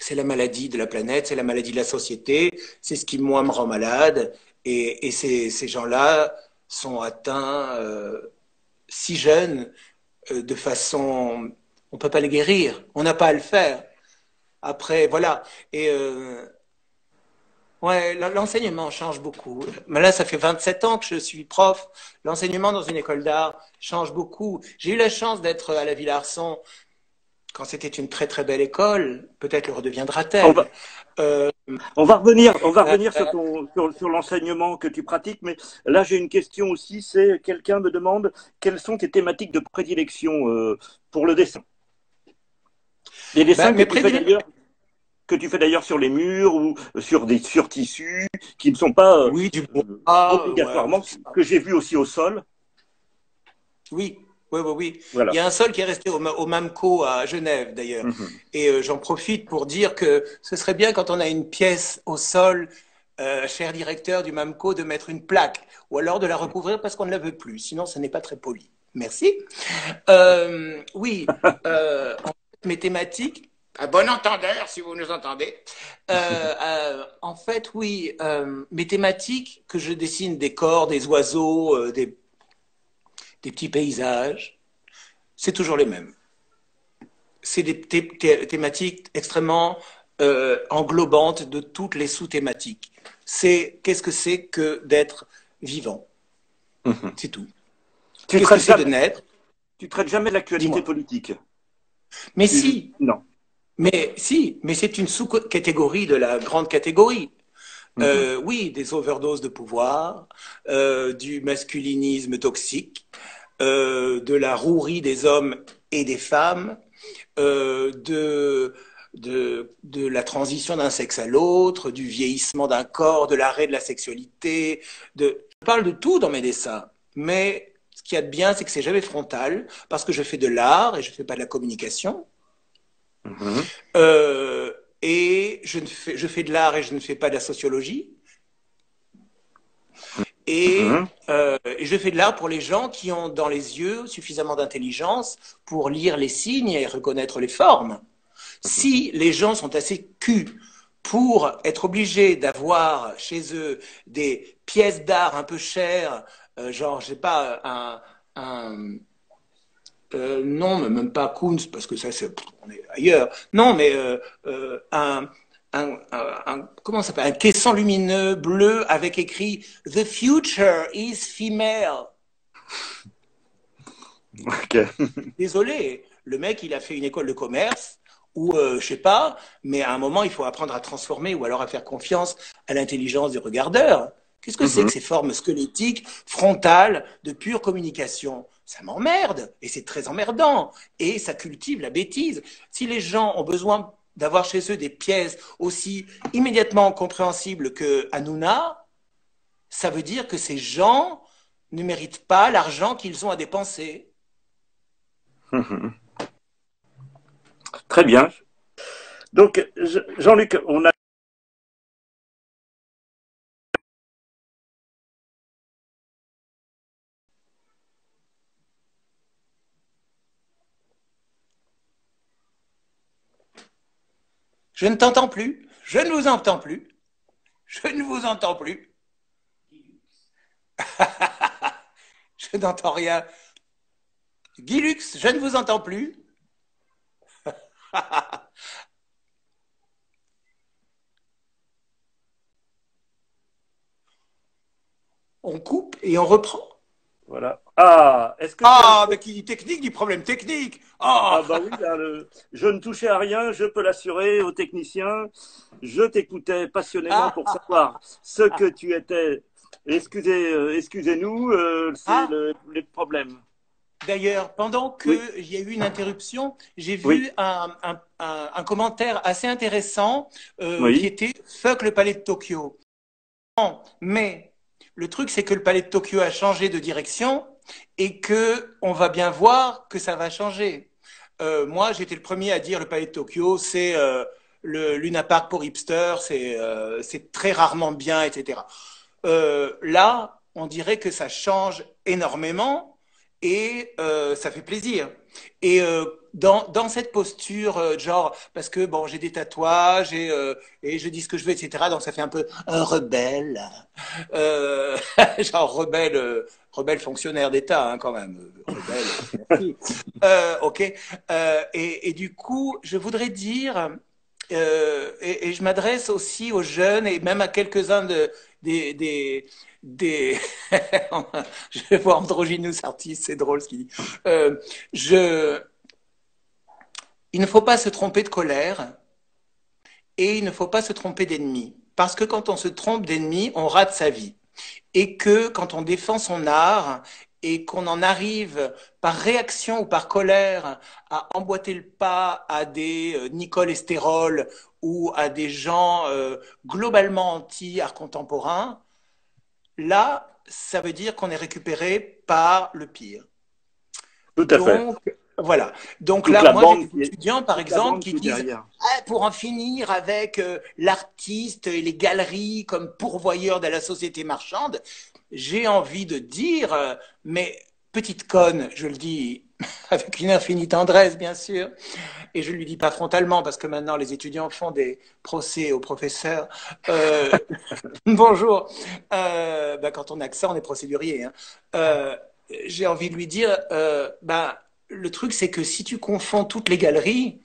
C'est la maladie de la planète, c'est la maladie de la société. C'est ce qui, moi, me rend malade. Et ces gens-là sont atteints si jeunes de façon... On ne peut pas les guérir. On n'a pas à le faire. Après, voilà. Et ouais, l'enseignement change beaucoup. Mais là, ça fait 27 ans que je suis prof. L'enseignement dans une école d'art change beaucoup. J'ai eu la chance d'être à la Villa Arson quand c'était une très très belle école. Peut-être le redeviendra-t-elle. On va revenir sur l'enseignement que tu pratiques, mais là j'ai une question aussi, c'est quelqu'un me demande quelles sont tes thématiques de prédilection pour le dessin. Les dessins que tu fais d'ailleurs sur les murs ou sur des sur-tissus qui ne sont pas oui, obligatoirement, que j'ai vu aussi au sol. Oui. Oui. Voilà. Il y a un sol qui est resté au MAMCO à Genève d'ailleurs. Et j'en profite pour dire que ce serait bien quand on a une pièce au sol, cher directeur du MAMCO, de mettre une plaque ou alors de la recouvrir parce qu'on ne la veut plus. Sinon, ce n'est pas très poli. Merci. Oui, en fait, mes thématiques, à bon entendeur si vous nous entendez, en fait, oui, mes thématiques que je dessine, des corps, des oiseaux, des petits paysages, c'est toujours les mêmes. C'est des thématiques extrêmement englobantes de toutes les sous-thématiques. Qu'est-ce que c'est que d'être vivant? C'est tout. Qu'est-ce que c'est de naître? Tu traites jamais de l'actualité politique. Mais si. Non. Mais si, mais c'est une sous-catégorie de la grande catégorie. Oui, des overdoses de pouvoir, du masculinisme toxique, de la rouerie des hommes et des femmes, de de la transition d'un sexe à l'autre, du vieillissement d'un corps, de l'arrêt de la sexualité. Je parle de tout dans mes dessins, mais ce qu'il y a de bien, c'est que c'est jamais frontal, parce que je fais de l'art et je fais pas de la communication. Mhm. Et je fais de l'art et je ne fais pas de la sociologie. Mhm. Et je fais de l'art pour les gens qui ont dans les yeux suffisamment d'intelligence pour lire les signes et reconnaître les formes. Si les gens sont assez culs pour être obligés d'avoir chez eux des pièces d'art un peu chères, genre, je sais pas, non, mais même pas Kunst, parce que ça, on est ailleurs. Non, mais comment ça s'appelle? Un caisson lumineux bleu avec écrit The future is female. Ok. Désolé, le mec, il a fait une école de commerce ou je sais pas, mais à un moment, il faut apprendre à transformer ou alors à faire confiance à l'intelligence des regardeurs. Qu'est-ce que c'est Mhm. que ces formes squelettiques, frontales, de pure communication? Ça m'emmerde et c'est très emmerdant et ça cultive la bêtise. Si les gens ont besoin d'avoir chez eux des pièces aussi immédiatement compréhensibles que Hanouna, ça veut dire que ces gens ne méritent pas l'argent qu'ils ont à dépenser. Mhm. Très bien. Donc, Jean-Luc, on a Je ne t'entends plus. Je ne vous entends plus. Je ne vous entends plus. Je n'entends rien. Guilux, je ne vous entends plus. On coupe et on reprend. voilà. Ah, est-ce que tu as le Ah, mais qui dit technique dit problème technique. Ah Ah, bah oui, là, je ne touchais à rien, je peux l'assurer aux techniciens. Je t'écoutais passionnément pour savoir ce que tu étais. Excusez-nous, c'est ah. les problèmes. D'ailleurs, pendant Oui, qu'il y a eu une interruption, j'ai oui, vu un commentaire assez intéressant qui oui, était Fuck le palais de Tokyo. Mais le truc, c'est que le palais de Tokyo a changé de direction et que on va bien voir que ça va changer. Moi, j'étais le premier à dire le palais de Tokyo, c'est le Luna Park pour hipsters, c'est très rarement bien, etc. Là, on dirait que ça change énormément et ça fait plaisir. Et dans cette posture, genre, parce que bon, j'ai des tatouages et je dis ce que je veux, etc. Donc ça fait un peu un rebelle, euh, genre rebelle, rebelle fonctionnaire d'État hein, quand même, rebelle. Merci. Ok. Et du coup, je voudrais dire, et je m'adresse aussi aux jeunes et même à quelques-uns des, des je vois Androgynous Artist, c'est drôle ce qu'il dit. Euh, je, il ne faut pas se tromper de colère et il ne faut pas se tromper d'ennemi. Parce que quand on se trompe d'ennemi, on rate sa vie. Et que quand on défend son art et qu'on en arrive par réaction ou par colère à emboîter le pas à des Nicole Estérol ou à des gens globalement anti-art contemporain, là, ça veut dire qu'on est récupéré par le pire. tout à fait. Donc, voilà. Donc Toute là, la moi, j'ai bande des qui est, étudiants, par toute la exemple, bande qui qui est disent, derrière. ah, pour en finir avec l'artiste et les galeries comme pourvoyeurs de la société marchande, j'ai envie de dire, mais petite conne, je le dis avec une infinie tendresse, bien sûr, et je ne lui dis pas frontalement parce que maintenant les étudiants font des procès aux professeurs. Euh, bonjour. Ben, quand on a que ça, on est procédurier. Hein. J'ai envie de lui dire, ben, le truc, c'est que si tu confonds toutes les galeries,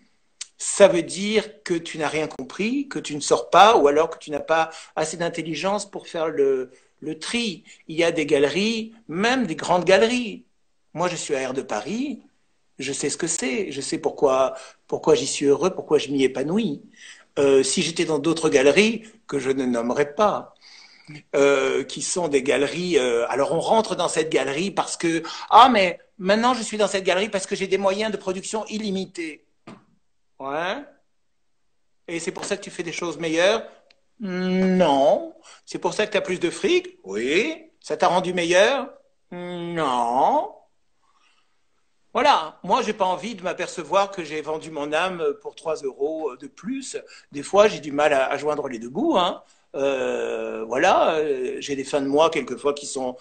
ça veut dire que tu n'as rien compris, que tu ne sors pas, ou alors que tu n'as pas assez d'intelligence pour faire le tri. Il y a des galeries, même des grandes galeries. Moi, je suis à Air de Paris, je sais ce que c'est, je sais pourquoi j'y suis heureux, pourquoi je m'y épanouis. Si j'étais dans d'autres galeries, que je ne nommerai pas, qui sont des galeries. Alors on rentre dans cette galerie parce que ah mais maintenant je suis dans cette galerie parce que j'ai des moyens de production illimités. Ouais. Et c'est pour ça que tu fais des choses meilleures? Non. C'est pour ça que tu as plus de fric? Oui. Ça t'a rendu meilleur? Non. Voilà, moi j'ai pas envie de m'apercevoir que j'ai vendu mon âme pour 3 euros de plus. Des fois j'ai du mal à joindre les deux bouts, hein. Voilà, j'ai des fins de mois quelquefois qui sont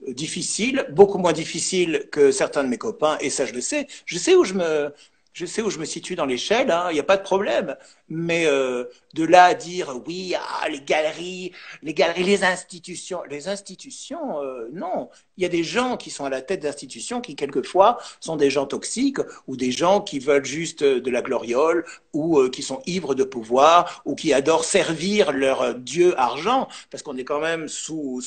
difficiles, beaucoup moins difficiles que certains de mes copains, et ça je le sais. Je sais où je me situe dans l'échelle, hein, il n'y a pas de problème. Mais de là à dire oui, ah, les galeries, les institutions, non. Il y a des gens qui sont à la tête d'institutions qui quelquefois sont des gens toxiques ou des gens qui veulent juste de la gloriole ou qui sont ivres de pouvoir ou qui adorent servir leur dieu argent parce qu'on est quand même sous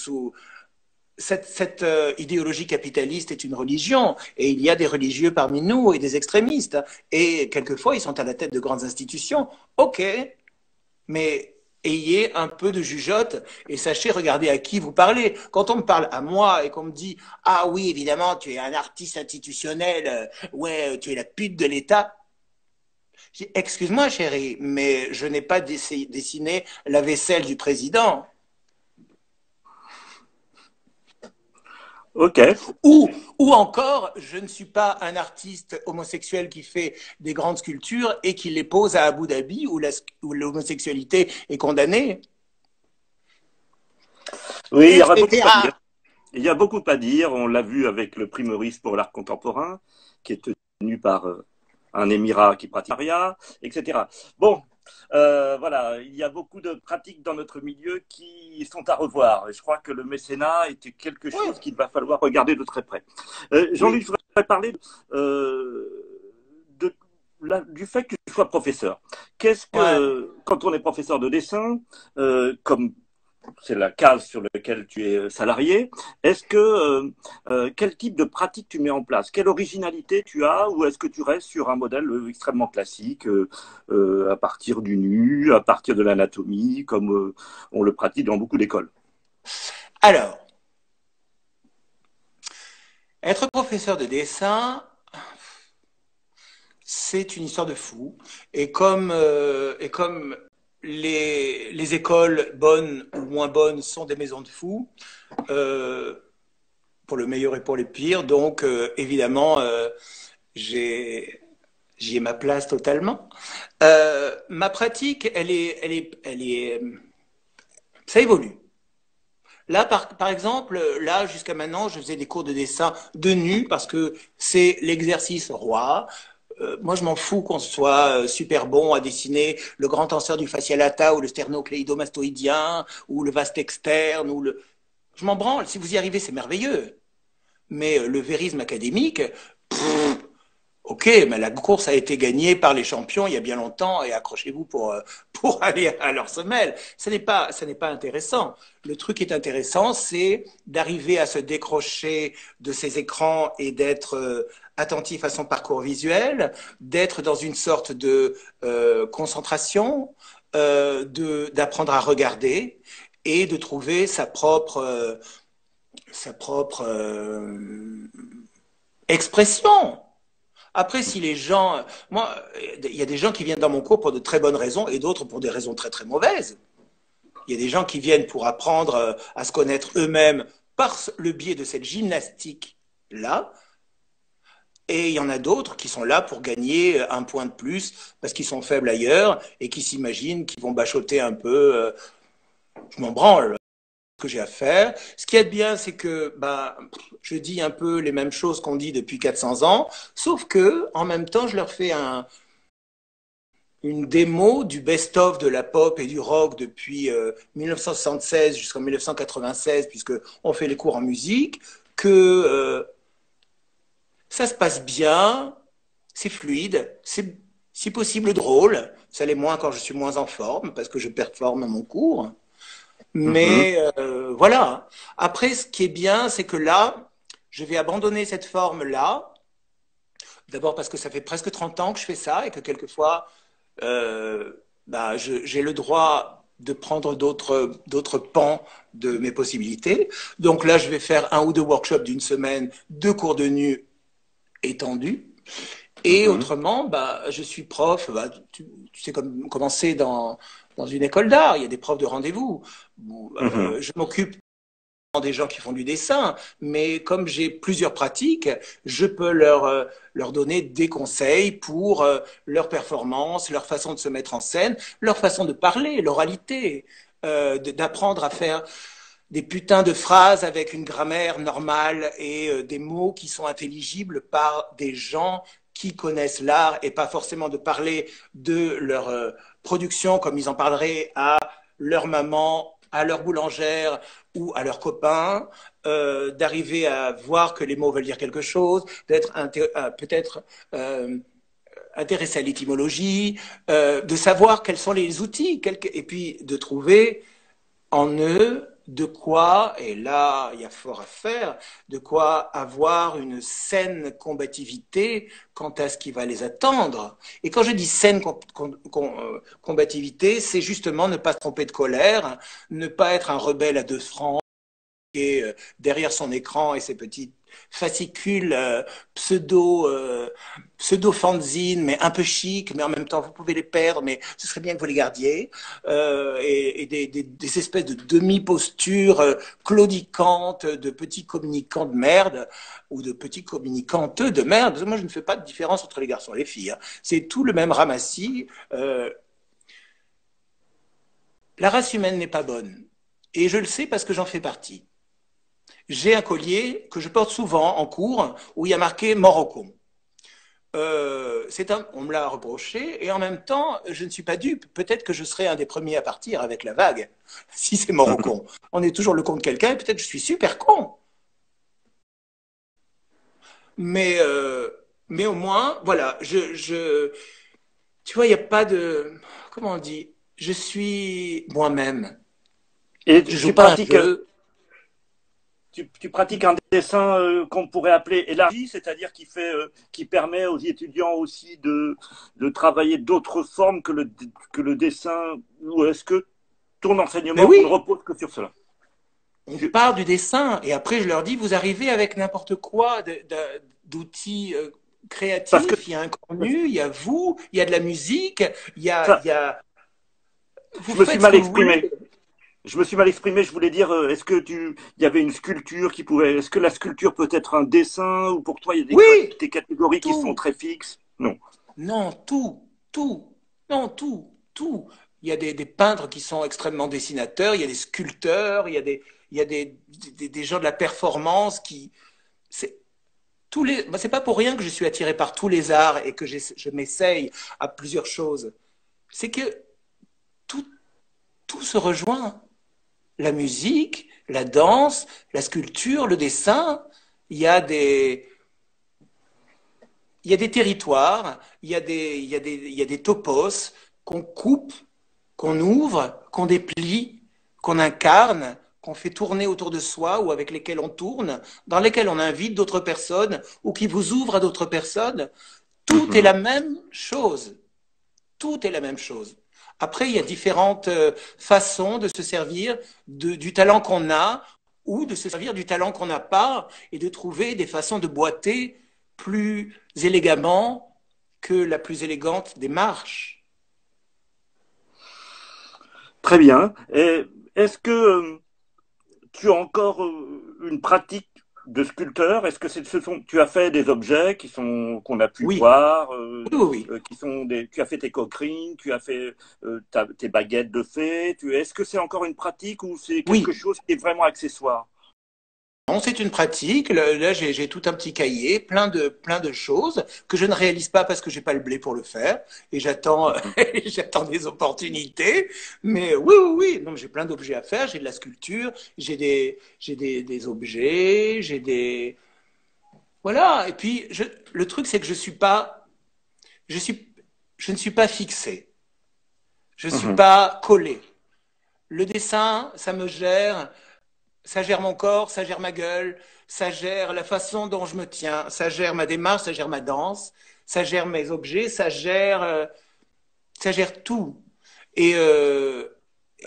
cette idéologie capitaliste est une religion et il y a des religieux parmi nous et des extrémistes et quelquefois ils sont à la tête de grandes institutions. Ok, mais ayez un peu de jugeote et sachez regarder à qui vous parlez. Quand on me parle à moi et qu'on me dit ah oui évidemment tu es un artiste institutionnel, ouais tu es la pute de l'État. Excuse-moi chérie, mais je n'ai pas dessiné la vaisselle du président. Ok. Ou encore, je ne suis pas un artiste homosexuel qui fait des grandes sculptures et qui les pose à Abu Dhabi où l'homosexualité est condamnée, Oui, il y aurait beaucoup à etc. dire. Il y a beaucoup à dire. On l'a vu avec le prix Maurice pour l'art contemporain, qui est tenu par un émirat qui pratique l'aria, etc. Bon, voilà, il y a beaucoup de pratiques dans notre milieu qui sont à revoir. Et je crois que le mécénat était quelque Oui, chose qu'il va falloir regarder de très près. Jean-Luc, oui, je voudrais parler de du fait que tu sois professeur. Qu'est-ce ouais. que, quand on est professeur de dessin, comme c'est la case sur laquelle tu es salarié. Est-ce que quel type de pratique tu mets en place? Quelle originalité tu as? Ou est-ce que tu restes sur un modèle extrêmement classique à partir du nu, à partir de l'anatomie, comme on le pratique dans beaucoup d'écoles? Alors, être professeur de dessin, c'est une histoire de fou. Et comme les écoles bonnes ou moins bonnes sont des maisons de fous, euh, pour le meilleur et pour le pire, donc évidemment, j'ai j'y ai ma place totalement. Ma pratique, ça évolue. Là, par exemple, là, jusqu'à maintenant, je faisais des cours de dessin de nu parce que c'est l'exercice roi. Moi, je m'en fous qu'on soit super bon à dessiner le grand tenseur du facial lata ou le sternocléidomastoïdien ou le vaste externe ou le. Je m'en branle. Si vous y arrivez, c'est merveilleux. Mais le vérisme académique, pff, ok, mais la course a été gagnée par les champions il y a bien longtemps et accrochez-vous pour aller à leur semelle. Ça n'est pas intéressant. Le truc qui est intéressant, c'est d'arriver à se décrocher de ses écrans et d'être attentif à son parcours visuel, d'être dans une sorte de concentration, d'apprendre à regarder et de trouver sa propre expression. Après, si les gens, moi, il y a des gens qui viennent dans mon cours pour de très bonnes raisons et d'autres pour des raisons très très mauvaises. Il y a des gens qui viennent pour apprendre à se connaître eux-mêmes par le biais de cette gymnastique-là. Et il y en a d'autres qui sont là pour gagner un point de plus parce qu'ils sont faibles ailleurs et qui s'imaginent qu'ils vont bachoter un peu. Je m'en branle que j'ai à faire. Ce qui est bien, c'est que bah, je dis un peu les mêmes choses qu'on dit depuis 400 ans, sauf que en même temps, je leur fais une démo du best-of de la pop et du rock depuis 1976 jusqu'en 1996, puisque on fait les cours en musique, que ça se passe bien, c'est fluide, c'est si possible drôle. Ça l'est moins quand je suis moins en forme, parce que je performe à mon cours. Mhm. Mais voilà. Après, ce qui est bien, c'est que là, je vais abandonner cette forme-là. D'abord parce que ça fait presque 30 ans que je fais ça et que quelquefois, euh, bah, j'ai le droit de prendre d'autres pans de mes possibilités. Donc là, je vais faire un ou deux workshops d'une semaine, deux cours de nu étendus. Et Mhm, autrement, bah, je suis prof. Bah, tu sais comment c'est dans une école d'art. Il y a des profs de rendez-vous. Bon, mhm. je m'occupe des gens qui font du dessin, mais comme j'ai plusieurs pratiques, je peux leur donner des conseils pour leur performance, leur façon de se mettre en scène, leur façon de parler, l'oralité, d'apprendre à faire des putains de phrases avec une grammaire normale et des mots qui sont intelligibles par des gens qui connaissent l'art et pas forcément de parler de leur production comme ils en parleraient à leur maman, à leur boulangère ou à leurs copains, d'arriver à voir que les mots veulent dire quelque chose, d'être peut-être intéressé à l'étymologie, de savoir quels sont les outils, et puis de trouver en eux de quoi, et là il y a fort à faire, de quoi avoir une saine combativité quant à ce qui va les attendre. Et quand je dis saine combativité, c'est justement ne pas se tromper de colère, ne pas être un rebelle à 2 francs derrière son écran et ses petites fascicules pseudo fanzine mais un peu chic, mais en même temps vous pouvez les perdre, mais ce serait bien que vous les gardiez, et des espèces de demi-postures claudicantes de petits communicants de merde ou de petits communicantes de merde. Parce que moi je ne fais pas de différence entre les garçons et les filles, hein. C'est tout le même ramassis. La race humaine n'est pas bonne et je le sais parce que j'en fais partie. J'ai un collier que je porte souvent en cours où il y a marqué mort au con. On me l'a reproché et en même temps, je ne suis pas dupe. Peut-être que je serai un des premiers à partir avec la vague, si c'est mort au con. On est toujours le con de quelqu'un et peut-être que je suis super con. Mais, euh, mais au moins, voilà, tu vois, il n'y a pas de, comment on dit, je suis moi-même. Et Je joue pas un jeu. tu pratiques un dessin qu'on pourrait appeler élargi, c'est-à-dire qui permet aux étudiants aussi de travailler d'autres formes que le dessin, ou est-ce que ton Mais enseignement ne oui, repose que sur cela? on Tu- part du dessin et après je leur dis, vous arrivez avec n'importe quoi d'outils Parce que créatifs, il y a un contenu, il y a vous, il y a de la musique, ça, vous je me suis faites ce mal que vous voulez. exprimé. Je me suis mal exprimé, je voulais dire, il y avait une sculpture qui pouvait, est-ce que la sculpture peut être un dessin, ou pour toi il y a Oui, des catégories qui sont tout, très fixes? Non. non, tout, non, tout. Il y a des peintres qui sont extrêmement dessinateurs, il y a des sculpteurs, il y a des gens de la performance qui, c'est, c'est pas pour rien que je suis attiré par tous les arts et que je m'essaye à plusieurs choses. C'est que tout, tout se rejoint. La musique, la danse, la sculpture, le dessin. Il y a des, il y a des territoires, il y a des topos qu'on coupe, qu'on ouvre, qu'on déplie, qu'on incarne, qu'on fait tourner autour de soi ou avec lesquels on tourne, dans lesquels on invite d'autres personnes ou qui vous ouvrent à d'autres personnes. Tout est la Mhm. même chose. Tout est la même chose. Après, il y a différentes façons de se servir du talent qu'on a ou de se servir du talent qu'on n'a pas et de trouver des façons de boiter plus élégamment que la plus élégante des marches. Très bien. Et est-ce que tu as encore une pratique de sculpteur? Est-ce que tu as fait des objets qu'on a pu Oui, voir, oui, oui, oui. tu as fait tes coquerines, tu as fait tes baguettes de fée. Est-ce que c'est encore une pratique ou c'est quelque Oui, chose qui est vraiment accessoire? non, c'est une pratique. Là, j'ai tout un petit cahier, plein de choses que je ne réalise pas parce que j'ai pas le blé pour le faire et j'attends, Mhm. j'attends des opportunités. Mais oui, oui, oui. Non, j'ai plein d'objets à faire. J'ai de la sculpture, des objets, voilà. Et puis, le truc, c'est que je suis, je ne suis pas fixé. Je ne suis Mhm. pas collé. Le dessin, ça gère mon corps, ça gère ma gueule, ça gère la façon dont je me tiens, ça gère ma démarche, ça gère ma danse, ça gère mes objets, ça gère tout. Et, euh,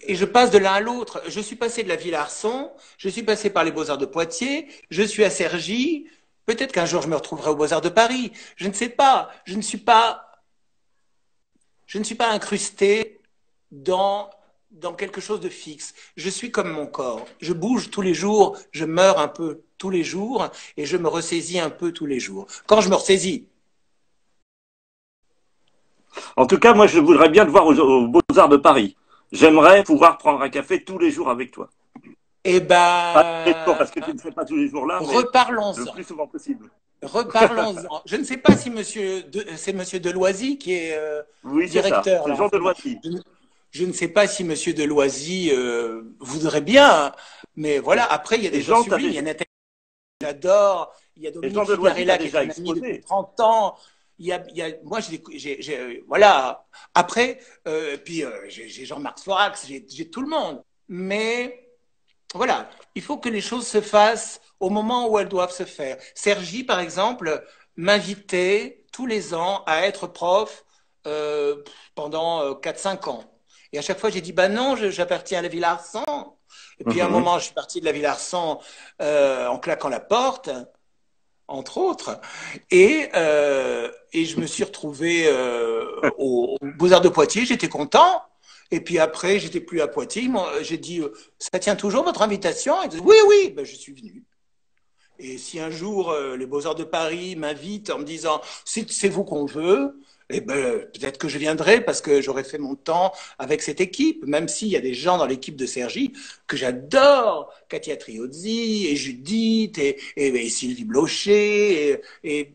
et je passe de l'un à l'autre. Je suis passé de la Ville Arson, je suis passé par les Beaux-Arts de Poitiers, je suis à Cergy, Peut-être qu'un jour je me retrouverai aux Beaux-Arts de Paris. Je ne sais pas. Je ne suis pas incrusté dans, dans quelque chose de fixe. Je suis comme mon corps. Je bouge tous les jours, je meurs un peu tous les jours et je me ressaisis un peu tous les jours. Quand je me ressaisis, En tout cas, moi, je voudrais bien te voir aux Beaux-Arts de Paris. J'aimerais pouvoir prendre un café tous les jours avec toi. eh Pas tous les jours, ben, parce que tu ne fais pas tous les jours là, mais le reparlons-en. plus souvent possible. Reparlons-en. Je ne sais pas si c'est Monsieur Deloisy qui est Oui, c'est ça. directeur C'est là en Jean ce moment. Deloisy. Je ne sais pas si Monsieur Deloisy voudrait bien, hein. Mais voilà. Après, il y a Et des gens Jean, t'as sublimes. Il y déjà... a Nathalie que j'adore. Il y a Et Dominique Jean Deloisy t'a Figarella qui est déjà un ami depuis exposé. 30 ans. Moi, voilà. Après, puis j'ai Jean-Marc Florax, j'ai tout le monde. Mais voilà, il faut que les choses se fassent au moment où elles doivent se faire. Sergi, par exemple, m'invitait tous les ans à être prof pendant 4-5 ans. Et à chaque fois, j'ai dit, bah non, j'appartiens à la Villa Arsan. Et puis à un Mhm. moment, je suis parti de la Villa Arsan en claquant la porte, entre autres. Et je me suis retrouvé aux Beaux-Arts de Poitiers, j'étais content. Et puis après, j'étais plus à Poitiers. J'ai dit, ça tient toujours votre invitation? Ils disent, oui, oui, ben, je suis venu. Et si un jour les Beaux-Arts de Paris m'invitent en me disant, c'est vous qu'on veut, eh ben, peut-être que je viendrai parce que j'aurais fait mon temps avec cette équipe, même s'il y a des gens dans l'équipe de Sergi que j'adore, Katia Triozzi et Judith et Sylvie Blocher et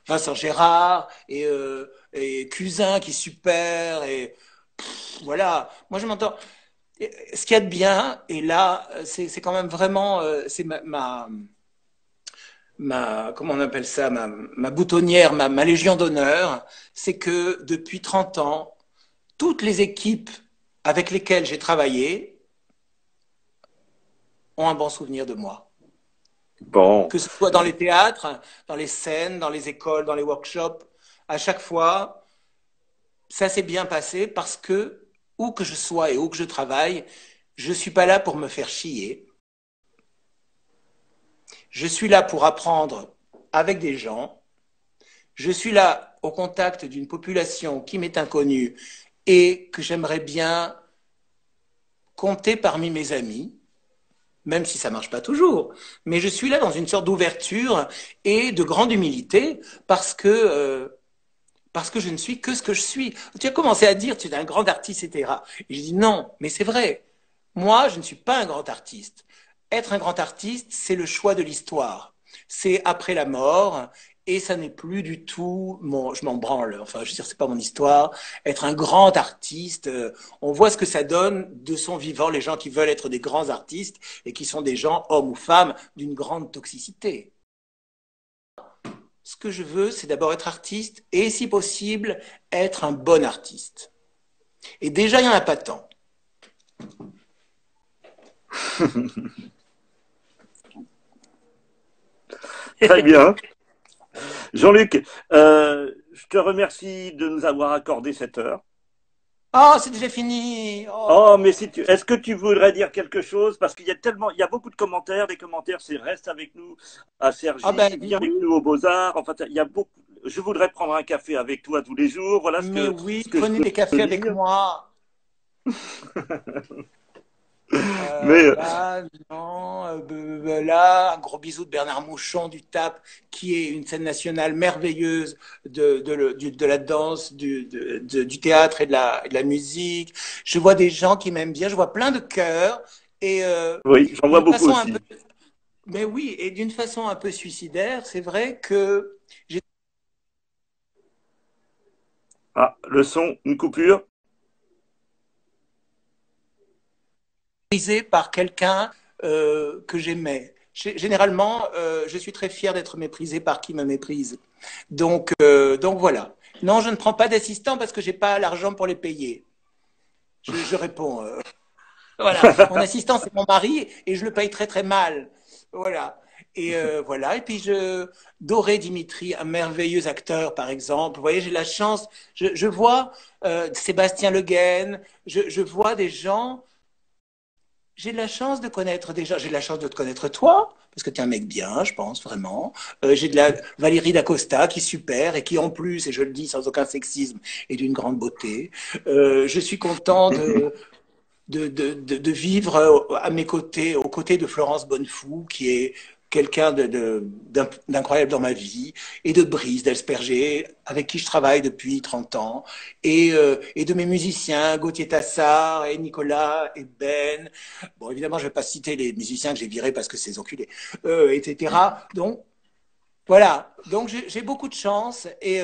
Vincent Gérard et Cusin qui est super et voilà. Moi, je m'entends. Ce qu'il y a de bien, et là, c'est quand même vraiment, c'est comment on appelle ça, ma boutonnière, ma légion d'honneur, c'est que depuis 30 ans, toutes les équipes avec lesquelles j'ai travaillé ont un bon souvenir de moi. Bon. Que ce soit dans les théâtres, dans les scènes, dans les écoles, dans les workshops, à chaque fois, ça s'est bien passé parce que, où que je sois et où que je travaille, je ne suis pas là pour me faire chier. Je suis là pour apprendre avec des gens. Je suis là au contact d'une population qui m'est inconnue et que j'aimerais bien compter parmi mes amis, même si ça ne marche pas toujours. Mais je suis là dans une sorte d'ouverture et de grande humilité parce que je ne suis que ce que je suis. Tu as commencé à dire tu es un grand artiste, etc. Et je dis non, mais c'est vrai. Moi, je ne suis pas un grand artiste. Être un grand artiste, c'est le choix de l'histoire. C'est après la mort, et ça n'est plus du tout mon, je m'en branle. Enfin, je veux dire, c'est pas mon histoire. Être un grand artiste, on voit ce que ça donne de son vivant, les gens qui veulent être des grands artistes et qui sont des gens, hommes ou femmes, d'une grande toxicité. Ce que je veux, c'est d'abord être artiste et, si possible, être un bon artiste. Et déjà, il n'y en a pas tant. Très bien. Jean-Luc, je te remercie de nous avoir accordé cette heure. Oh, c'est déjà fini. Oh, mais Oh. si tu, est-ce que tu voudrais dire quelque chose? Parce qu'il y a tellement, il y a beaucoup de commentaires. Les commentaires, c'est reste avec nous à Ah ben Cergy, viens oui, avec nous aux Beaux-Arts. Enfin, il y a beaucoup. Je voudrais prendre un café avec toi tous les jours. Voilà mais oui, ce que je prenez peux des cafés te avec dire. moi. Mais Là, non, là, un gros bisou de Bernard Mouchon du TAP, qui est une scène nationale merveilleuse de la danse, du théâtre et de la musique. Je vois des gens qui m'aiment bien, je vois plein de cœurs, et oui, j'en vois d'une beaucoup façon un peu, aussi. mais oui, et d'une façon un peu suicidaire, c'est vrai que j'ai été Ah, le son, une coupure. brisé par quelqu'un que j'aimais. Généralement, je suis très fier d'être méprisé par qui me méprise. Donc voilà. Non, je ne prends pas d'assistant parce que j'ai pas l'argent pour les payer. Je réponds. Voilà. Mon assistant, c'est mon mari et je le paye très très mal. Voilà. Et voilà. Et puis Doré Dimitri, un merveilleux acteur, par exemple. Vous voyez, j'ai la chance. Je vois Sébastien Le Guen. Je vois des gens j'ai de la chance de connaître déjà, j'ai de la chance de te connaître toi, parce que tu es un mec bien, je pense, vraiment. J'ai de la Valérie Dacosta qui est super et qui en plus, et je le dis sans aucun sexisme, est d'une grande beauté. Je suis content de vivre à mes côtés, aux côtés de Florence Bonnefou, qui est quelqu'un d'incroyable dans ma vie, et de Brice d'Elsperger, avec qui je travaille depuis 30 ans, et de mes musiciens, Gauthier Tassard, et Nicolas, et Ben. Bon, évidemment, je ne vais pas citer les musiciens que j'ai virés parce que c'est des enculés, etc. Donc, voilà. Donc, j'ai beaucoup de chance, et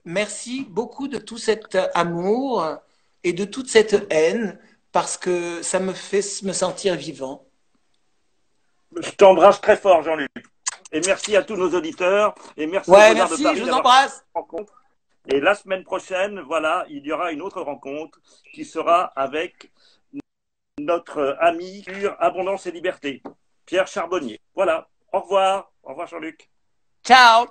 merci beaucoup de tout cet amour et de toute cette haine, parce que ça me fait me sentir vivant. Je t'embrasse très fort, Jean-Luc. Et merci à tous nos auditeurs. Et merci au Ouais, Beaux-Arts de merci, je Paris vous d'avoir fait embrasse. cette rencontre. Et la semaine prochaine, voilà, il y aura une autre rencontre qui sera avec notre ami sur Abondance et Liberté, Pierre Charbonnier. Voilà. Au revoir. Au revoir, Jean-Luc. Ciao.